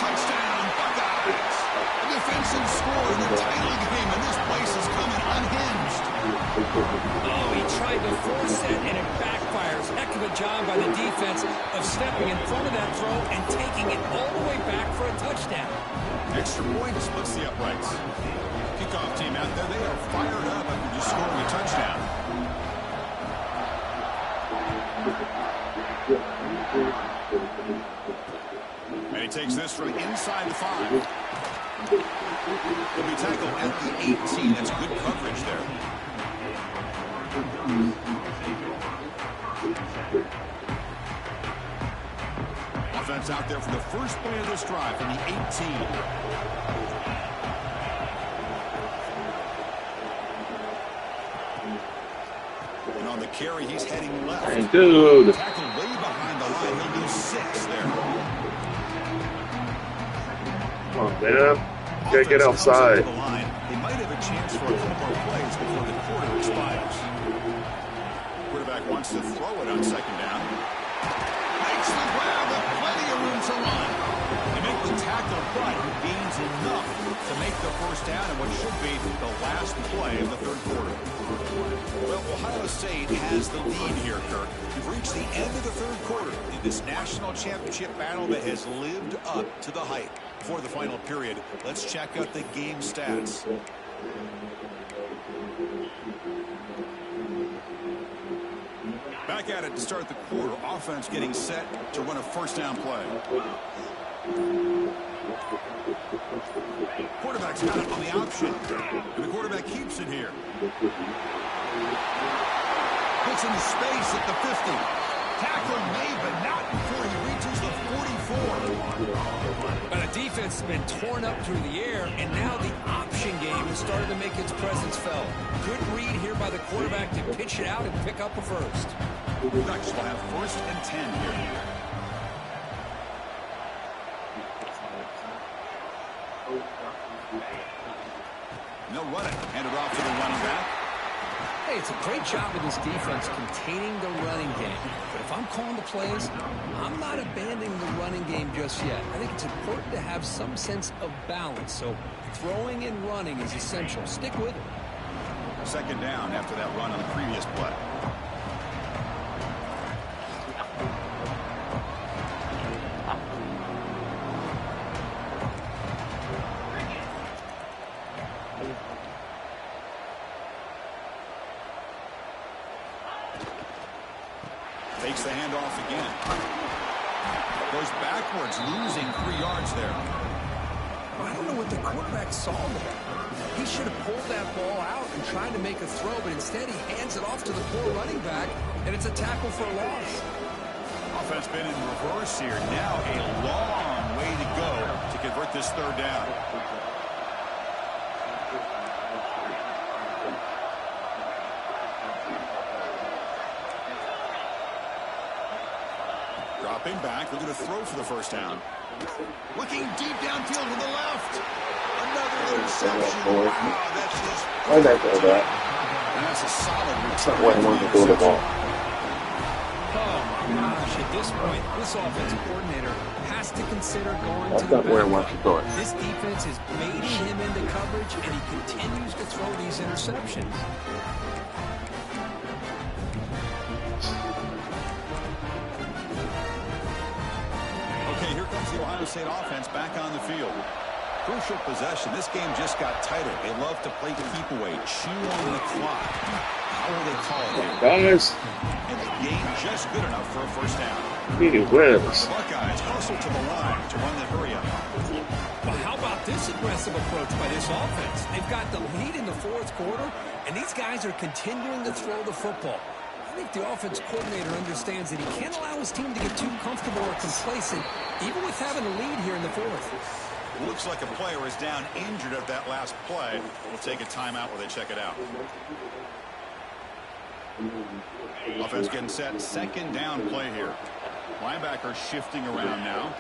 Touchdown, Buckeyes. A defensive score in the title game, and this place is coming unhinged. Oh, he tried to force it, and it backfires. Heck of a job by the defense of stepping in front of that throw and taking it all the way back for a touchdown. Extra point splits the uprights. Kickoff team out there, they are fired up after just scoring a touchdown. And he takes this from inside the 5. He'll be tackled at the 18. That's good coverage there. Offense out there for the first play of this drive from the 18. And on the carry, he's heading left. Hey, dude. Tackled way behind the line. He'll lose 6 there. Come on, man. Gotta get outside. They might have a chance for a couple more plays before the quarter expires. Quarterback wants to throw it on 2nd down. Makes the grab with plenty of room to run. They make the tackle, but gains is enough to make the first down in what should be the last play of the third quarter. Well, Ohio State has the lead here, Kirk. We've reached the end of the third quarter in this national championship battle that has lived up to the hype. Before the final period, let's check out the game stats. Back at it to start the quarter. Offense getting set to run a first down play. Quarterback's got it on the option. And the quarterback keeps it here. Puts into space at the 50. Tackle made, but not before he reaches the 44. But the defense has been torn up through the air, and now the option game has started to make its presence felt. Good read here by the quarterback to pitch it out and pick up a first. Ducks will have 1st and 10 here. No running. Handed off to the running back. Hey, it's a great job of this defense containing the running game. But if I'm calling the plays, I'm not abandoning the running game just yet. I think it's important to have some sense of balance. So throwing and running is essential. Stick with it. 2nd down after that run on the previous play. Takes the handoff again. Goes backwards, losing 3 yards there. I don't know what the quarterback saw there. He should have pulled that ball out and tried to make a throw, but instead he hands it off to the poor running back, and it's a tackle for a loss. Offense been in reverse here. Now a long way to go to convert this 3rd down. Dropping back, looking to throw for the 1st down. Looking deep downfield to the left. Another interception. Wow, that's just... Why'd that go back? And that's a solid return. That's not what I wanted to throw the ball. Oh, my gosh. At this point, this offensive coordinator has to consider going That's to the not where I back. want to throw it. This defense is baiting him into coverage, and he continues to throw these interceptions. Okay, here comes the Ohio State offense back on the field. Crucial possession. This game just got tighter. They love to play keep away, chew on the clock. How will they call it here? Guys, And the game just good enough for a 1st down. he wins. Buckeyes hustle to the line to run the hurry up. Well, how about this aggressive approach by this offense? They've got the lead in the 4th quarter, and these guys are continuing to throw the football. I think the offense coordinator understands that he can't allow his team to get too comfortable or complacent, even with having a lead here in the 4th. Looks like a player is down injured at that last play. We'll take a timeout while they check it out. Offense getting set. 2nd down play here. Linebacker shifting around now.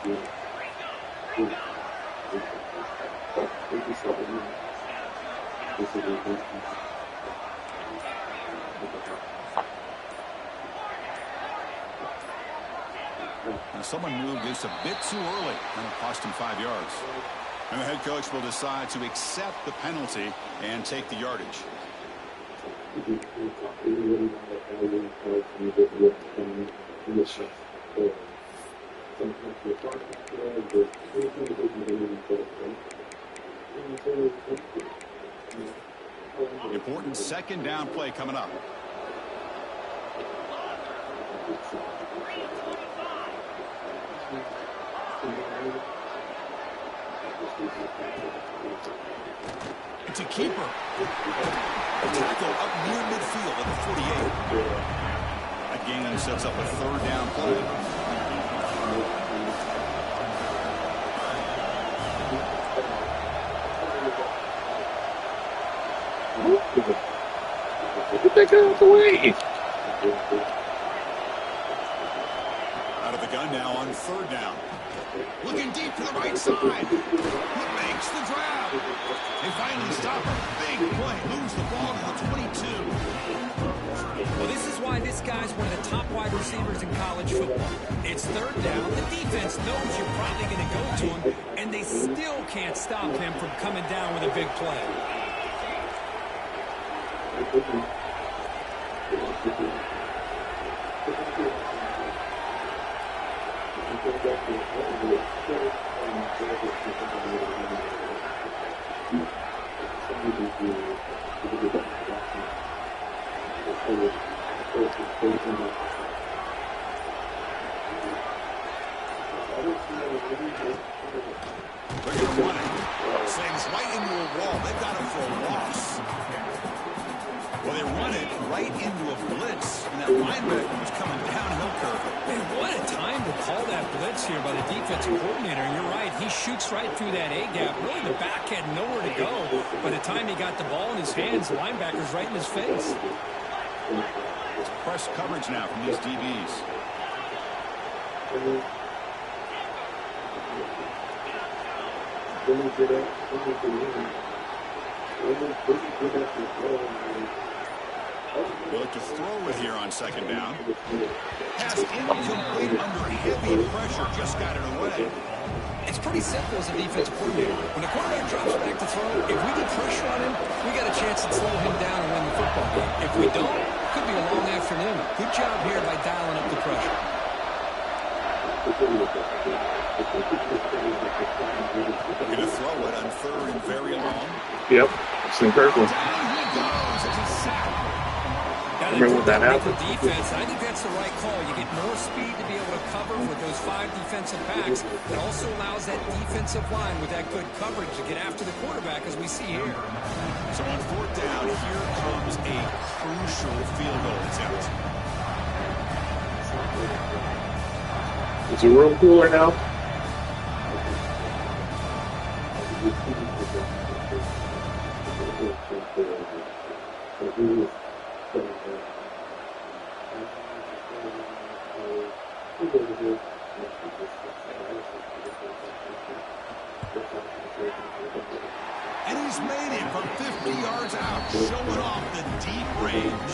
Now someone moved this a bit too early, and it cost him 5 yards. And the head coach will decide to accept the penalty and take the yardage. Important 2nd down play coming up. It's a keeper. A tackle up near midfield at the 48. That gain sets up a 3rd down play. Get that guy out the way. Out of the gun now on 3rd down. Looking deep to the right side. He makes the grab. They finally stop him. Big play. Moves the ball to the 22. Well, this is why this guy's one of the top wide receivers in college football. It's third down. The defense knows you're probably going to go to him, and they still can't stop him from coming down with a big play. They're going to run it. Slings right into a wall. They've got him for a loss. Well, they run it right into a blitz, and that linebacker was coming downhill curve. Man, what a time to call that blitz here by the defensive coordinator. And you're right, he shoots right through that A-gap. Really, the back had nowhere to go. By the time he got the ball in his hands, the linebacker's right in his face. It's press coverage now from these DBs. They look to throw it here on second down. Pass incomplete under heavy pressure. Just got it away. It's pretty simple as a defensive coordinator. When the quarterback drops back to throw, if we get pressure on him, we got a chance to slow him down and win the football game. If we don't, it could be a long afternoon. Good job here by dialing up the pressure. Going to throw it on third and very long. Yep, it's incredible. Down he goes. It's a sack. Remember when that happened? Defense, I think that's the right call. You get more speed to be able to cover with those 5 defensive backs. It also allows that defensive line with that good coverage to get after the quarterback, as we see here. So on fourth down, here comes a crucial field goal attempt. It's a room cooler now. And he's made it from 50 yards out, showing off the deep range.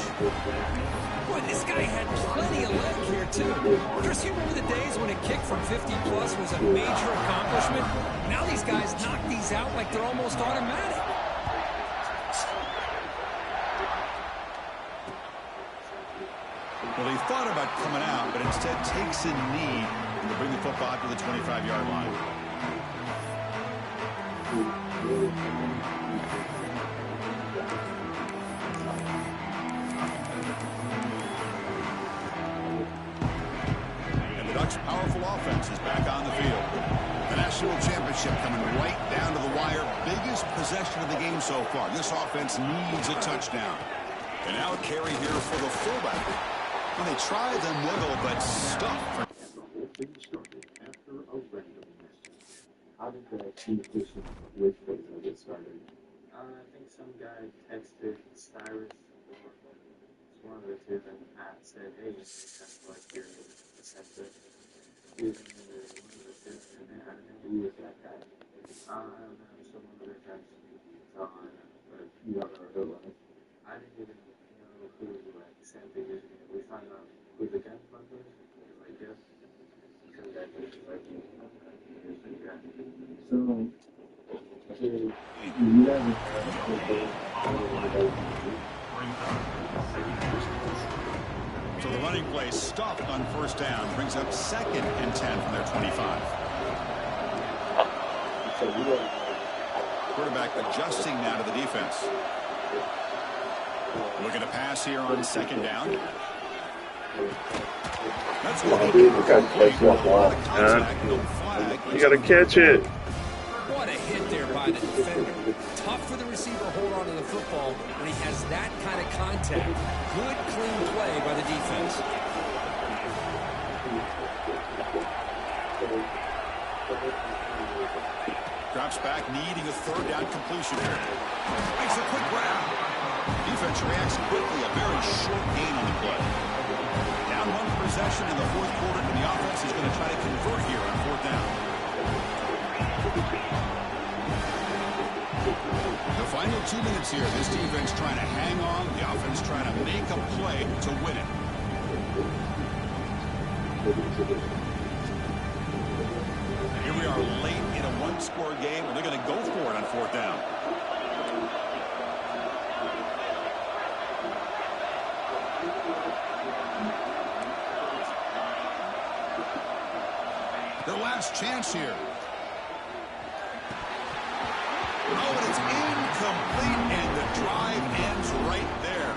Boy, this guy had plenty of leg here, too. Chris, you remember the days when a kick from 50-plus was a major accomplishment? Now these guys knock these out like they're almost automatic. Well, he thought about coming out, but instead takes a knee to bring the football to the 25-yard line. And the Ducks' powerful offense is back on the field. The national championship coming right down to the wire. Biggest possession of the game so far. This offense needs a touchdown. And now a carry here for the fullback. Well, they try the middle, but stuck. How did the communication with Fazio get started? I think some guy texted Cyrus, or one of the two, and Matt said, hey, that's like your assessor. Using one of the two, and then I don't know who was that guy. I don't know, some other guy. So I know, but you don't know who it was. I didn't even know who, like, sent the username. We found out who the guy was, like, yes. So that was like, So the running play stopped on first down, brings up 2nd and 10 from their 25. Quarterback adjusting now to the defense. Looking to pass here on 2nd down. That's what You gotta catch it. What a hit there by the defender. Tough for the receiver to hold on to the football when he has that kind of contact. Good, clean play by the defense. drops back, needing a third down completion here. Makes a quick grab. Defense reacts quickly. A very short gain on the play. Down one possession in the fourth quarter, and the offense is going to try to convert here on fourth down. 2 minutes here. This defense trying to hang on. The offense trying to make a play to win it. Here we are late in a one-score game, and they're going to go for it on 4th down. Their last chance here. Oh, and it's incomplete, and the drive ends right there.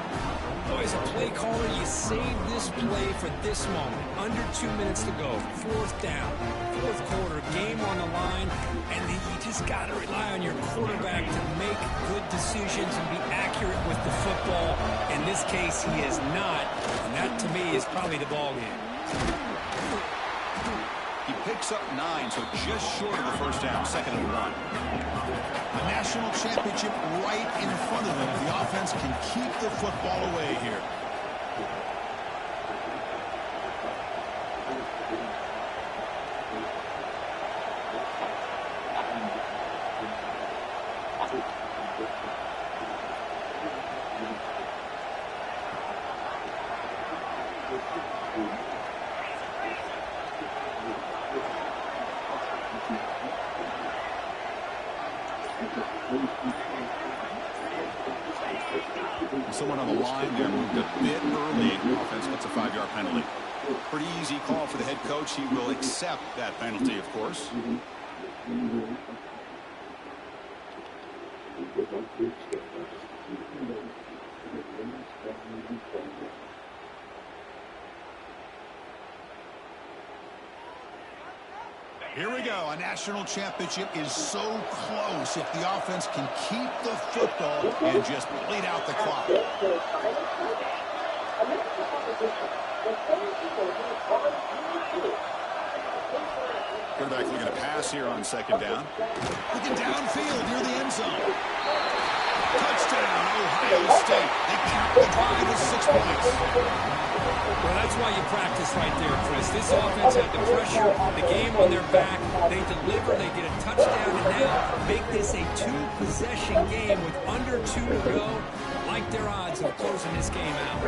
Oh, as a play caller, you save this play for this moment. Under 2 minutes to go. 4th down. 4th quarter, game on the line, and then you just got to rely on your quarterback to make good decisions and be accurate with the football. In this case, he is not, and that, to me, is probably the ball game. He picks up 9, so just short of the 1st down, 2nd and 1. A national championship right in front of them. The offense can keep the football away here. Someone on the line there moved a bit early. Offense gets a 5-yard penalty. Pretty easy call for the head coach. He will accept that penalty, of course. Here we go. A national championship is so close if the offense can keep the football and just bleed out the clock. Quarterback looking to pass here on 2nd down. Looking downfield near the end zone. Touchdown, Ohio State. They cap the drive with 6 points. Well, that's why you practice right there, Chris. This offense had the pressure, the game on their back. They deliver, they get a touchdown, and now make this a 2-possession game with under 2 to go. Like their odds of closing this game out.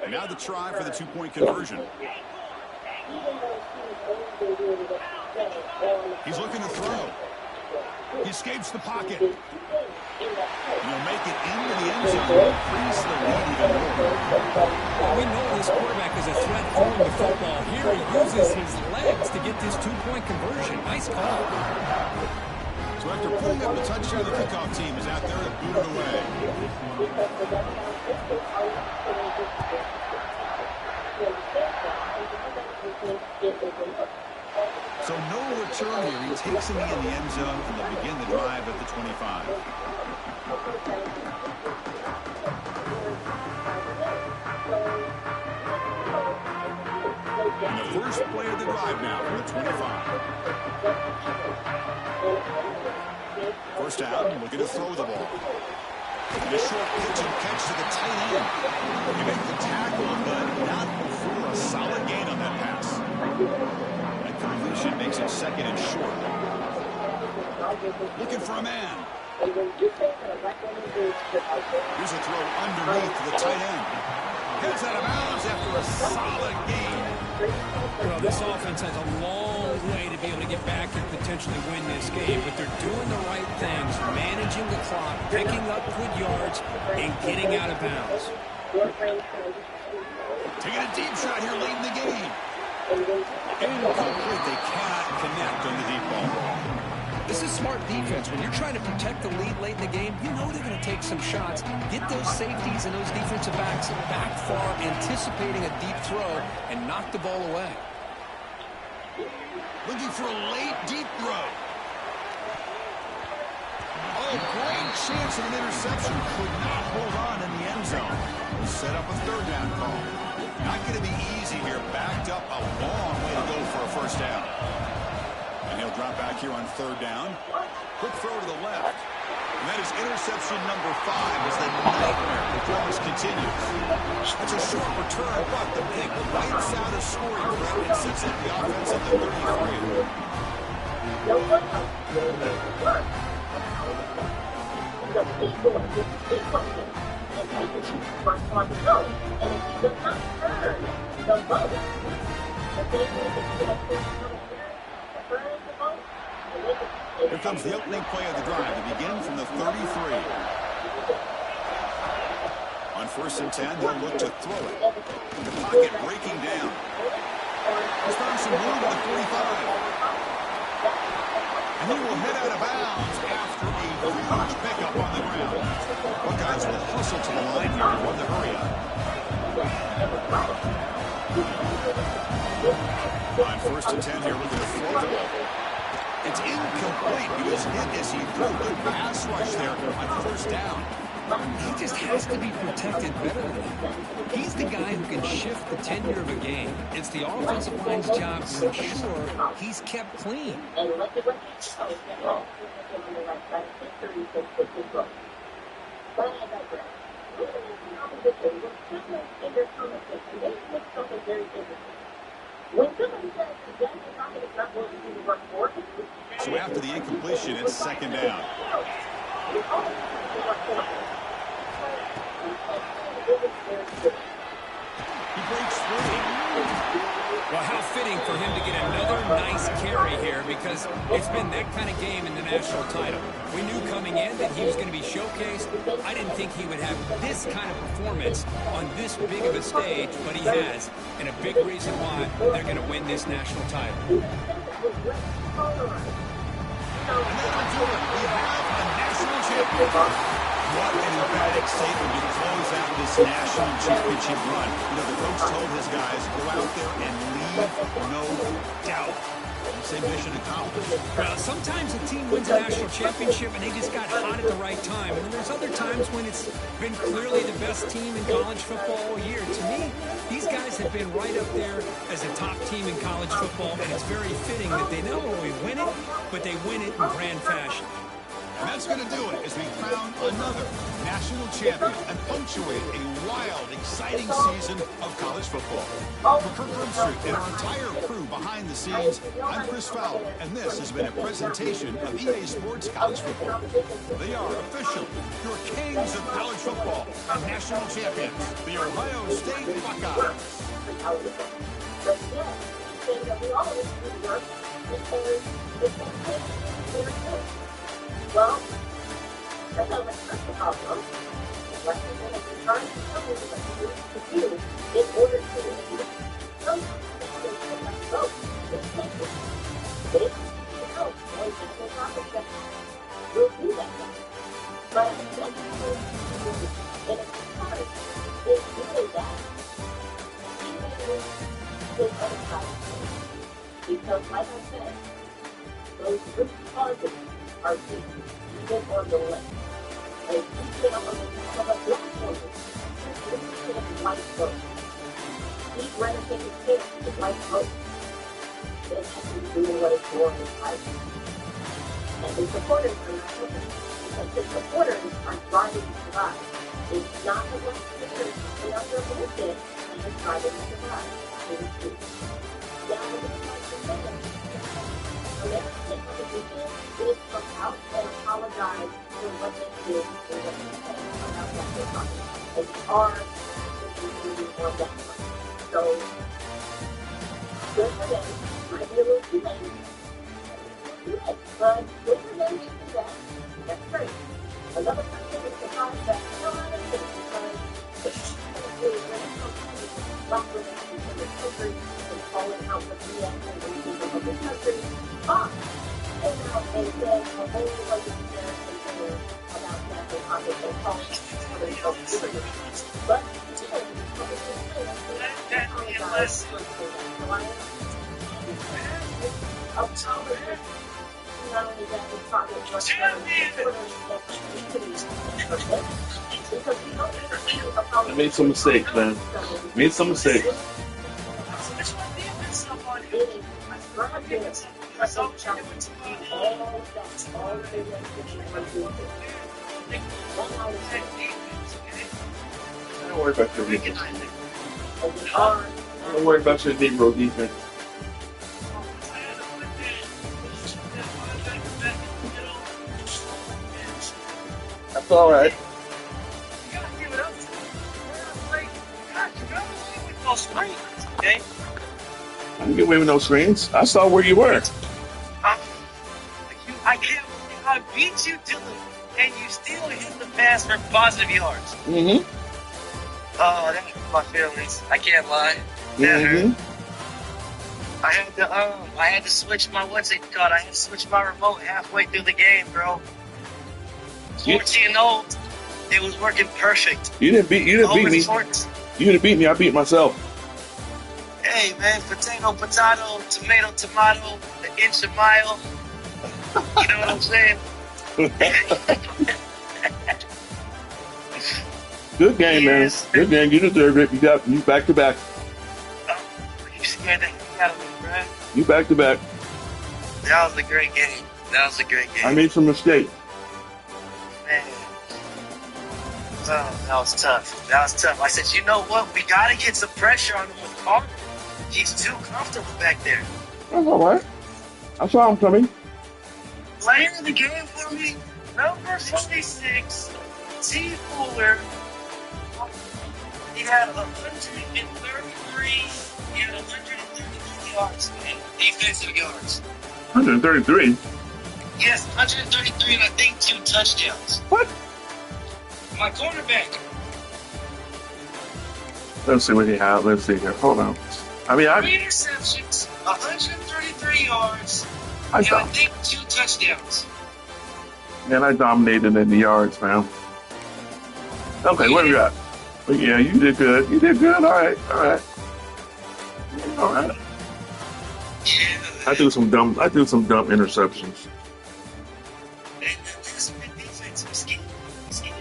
And now the try for the 2-point conversion. He's looking to throw. He escapes the pocket. He'll make it into the end zone and increase the lead even more. Well, we know this quarterback is a threat throwing the football. Here he uses his legs to get this 2-point conversion. Nice call. So after putting up a touchdown, the kickoff team is out there to boot it away. So no return here. He takes him in the end zone, and they'll begin the drive at the 25. And the first play of the drive now from the 25. First down, looking to throw the ball. And a short pitch and catch to the tight end. He makes the tackle, but not for a solid gain on that pass. That completion makes it 2nd and short. Looking for a man. Here's a throw underneath to the tight end. Heads out of bounds after a solid gain. Well, this offense has a long way to be able to get back and potentially win this game, but they're doing the right things, managing the clock, picking up good yards, and getting out of bounds. Taking a deep shot here late in the game. Incomplete. They cannot connect on the deep ball. This is smart defense. When you're trying to protect the lead late in the game, you know they're going to take some shots, get those safeties and those defensive backs back far, anticipating a deep throw, and knock the ball away. Looking for a late, deep throw. Oh, great chance of an interception. Could not hold on in the end zone. We'll set up a 3rd down call. Not going to be easy here. Backed up a long way to go for a 1st down. And he'll drop back here on third down. Quick throw to the left. And that is interception number 5 as the nightmare performance continues. That's a short return, but the big wipes out a scoring threat and sets up the offense at the 33. Here comes the opening play of the drive to begin from the 33. On 1st and 10, they'll look to throw it. The pocket breaking down. He's found some room at the 45. And he will head out of bounds after a huge pickup on the ground. Buckeyes will hustle to the line here and want to hurry up. On 1st and 10 here, we're going to float it. It's incomplete. He was hit as he threw a good pass rush there on 1st down. He just has to be protected better than that. He's the guy who can shift the tenure of a game. It's the offensive line's job to ensure he's kept clean. So after the incompletion, it's 2nd down. He breaks free. Well, how fitting for him to get another nice carry here, because it's been that kind of game in the national title. We knew coming in that he was going to be showcased. I didn't think he would have this kind of performance on this big of a stage, but he has, and a big reason why they're going to win this national title. And that'll do it. We have a national champion. What an emphatic statement to close out this national championship run. You know, the coach told his guys, go out there and leave no doubt. And say mission accomplished. Well, sometimes a team wins a national championship and they just got hot at the right time. And then there's other times when it's been clearly the best team in college football all year. To me, these guys have been right up there as a top team in college football, and it's very fitting that they not only win it, but they win it in grand fashion. And that's going to do it as we crown another national champion and punctuate a wild, exciting season of college football. For Kirk Grimstreet and our entire crew behind the scenes, I'm Chris Fowler, and this has been a presentation of EA Sports College Football. They are officially your kings of college football and national champions, the Ohio State Buckeyes. Well, that's not much of a problem. What you're trying to tell me what you need to do in order to achieve some vote. They help and people topics that will do that. But what you need to do, and it's hard, is doing that. Even with other topics. Because, like I said, those root causes are deep, even on the left. And even on the black woman, this is white vote. Each representing kids is white vote. They're actually doing what is wrong in life. And the supporters are not looking, because the supporters are driving to survive. It's not the black supporters and up their bullshit that is driving to survive. It is true. Now, it's like the same. Is come out and apologize for what they did and what they said about what they're talking about. It's our responsibility on that one. So, good for them. Might be a little too late. But good for them to do that. That's great. Another person is surprised that no one is because it's really when it comes to black women in this country and calling out the BS and the people of this country. Came out and said a whole bunch of things about national topics and calling for themselves. But still, not only that, it's talking about I made some mistakes, man. Made some mistakes. That's all that's already like Don't worry about your defense. Don't worry about your Negro defense. That's all right. You gotta give it up to him. Like, God, you gotta play with no screens, okay? I didn't get away with no screens. I saw where you were. I can't believe I beat you to the, and you still hit the pass for positive yards. Mm-hmm. Oh, that hurt my feelings. I can't lie. That hurt. I had to switch my I had to switch my remote halfway through the game, bro. 14-0, it was working perfect. You didn't beat me. You didn't beat me. I beat myself. Hey man, potato, tomato, tomato, the inch a mile. You know what I'm saying? Good game, Yes. man. Good game. You deserve it. You back to back. You scared the heck out of me, bro. You back to back. That was a great game. I made some mistakes. Man. Oh, that was tough. I said, you know what? We got to get some pressure on him with Carter. He's too comfortable back there. That's all right. I saw him coming. Player of the game for me, number 46, T. Fuller. He had 133. He had 133 yards, man. Defensive yards. 133. Yes, 133 and I think 2 touchdowns. What? My cornerback. Let's see what he had. Let's see here. Hold on. 3 interceptions, 133 yards, and I think 2 touchdowns. Man, I dominated in the yards, man. Okay, what do you got? But yeah, you did good. You did good. All right. Yeah. I threw some dumb interceptions. That's a good defense. Scheme.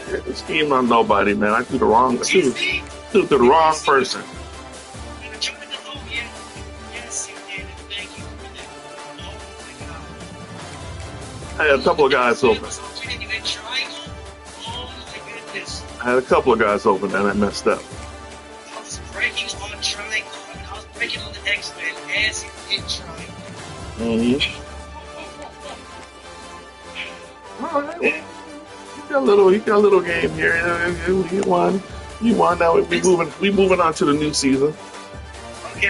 The scheme on nobody, man. I threw the wrong person. Yes, you did. Thank you for that. Oh my God. I had a couple of guys open. Oh my goodness. I had a couple of guys open and I messed up. I was breaking on triangle. I was breaking on the X-Men as you hit triangle. Mm-hmm. All right. You got a little game here. You won. Now we moving on to the new season. Okay. You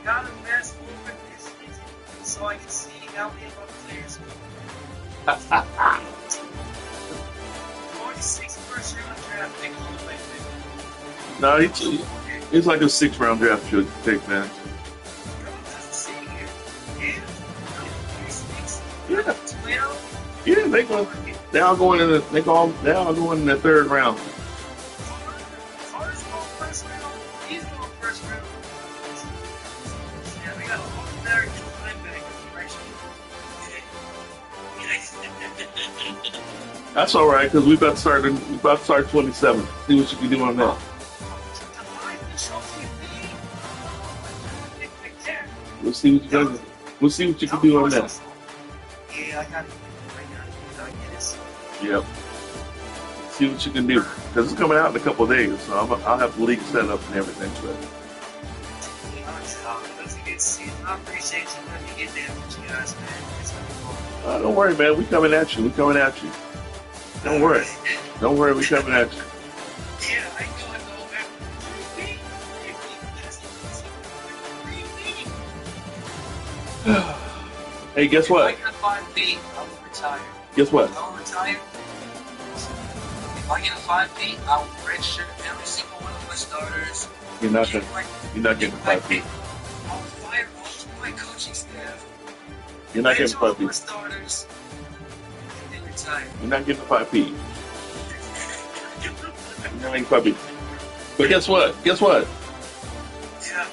gotta mess over this season so I can see how many of our players 46 first round draft pick on the way. No, it's like a 6th-round draft pick, man. Yeah, they all going in the 3rd round. Carter's going first round. He's going first round. Yeah, we got a whole American linebacker right here. That's all right because we about to start 27. See what you can do on that. We'll see what you can do on that. Yeah, I got it. Yep. See what you can do because it's coming out in a couple of days, so I'll have the league set up and everything. So. That's a good season. I appreciate you letting me get there with you guys, man. Don't worry, man. We coming at you. Don't worry. We coming at you. Yeah, I know. Hey, guess what? If I get a 5 feet, I will retire. Guess what? I will retire. If I get a 5 feet, I will redshirt every single one of my starters. You're not getting 5 feet. I'll fire all of my coaching staff. You're not getting 5 my feet. starters. And then retire. You're not getting 5 feet. You're not getting 5 feet. But guess what? Yeah.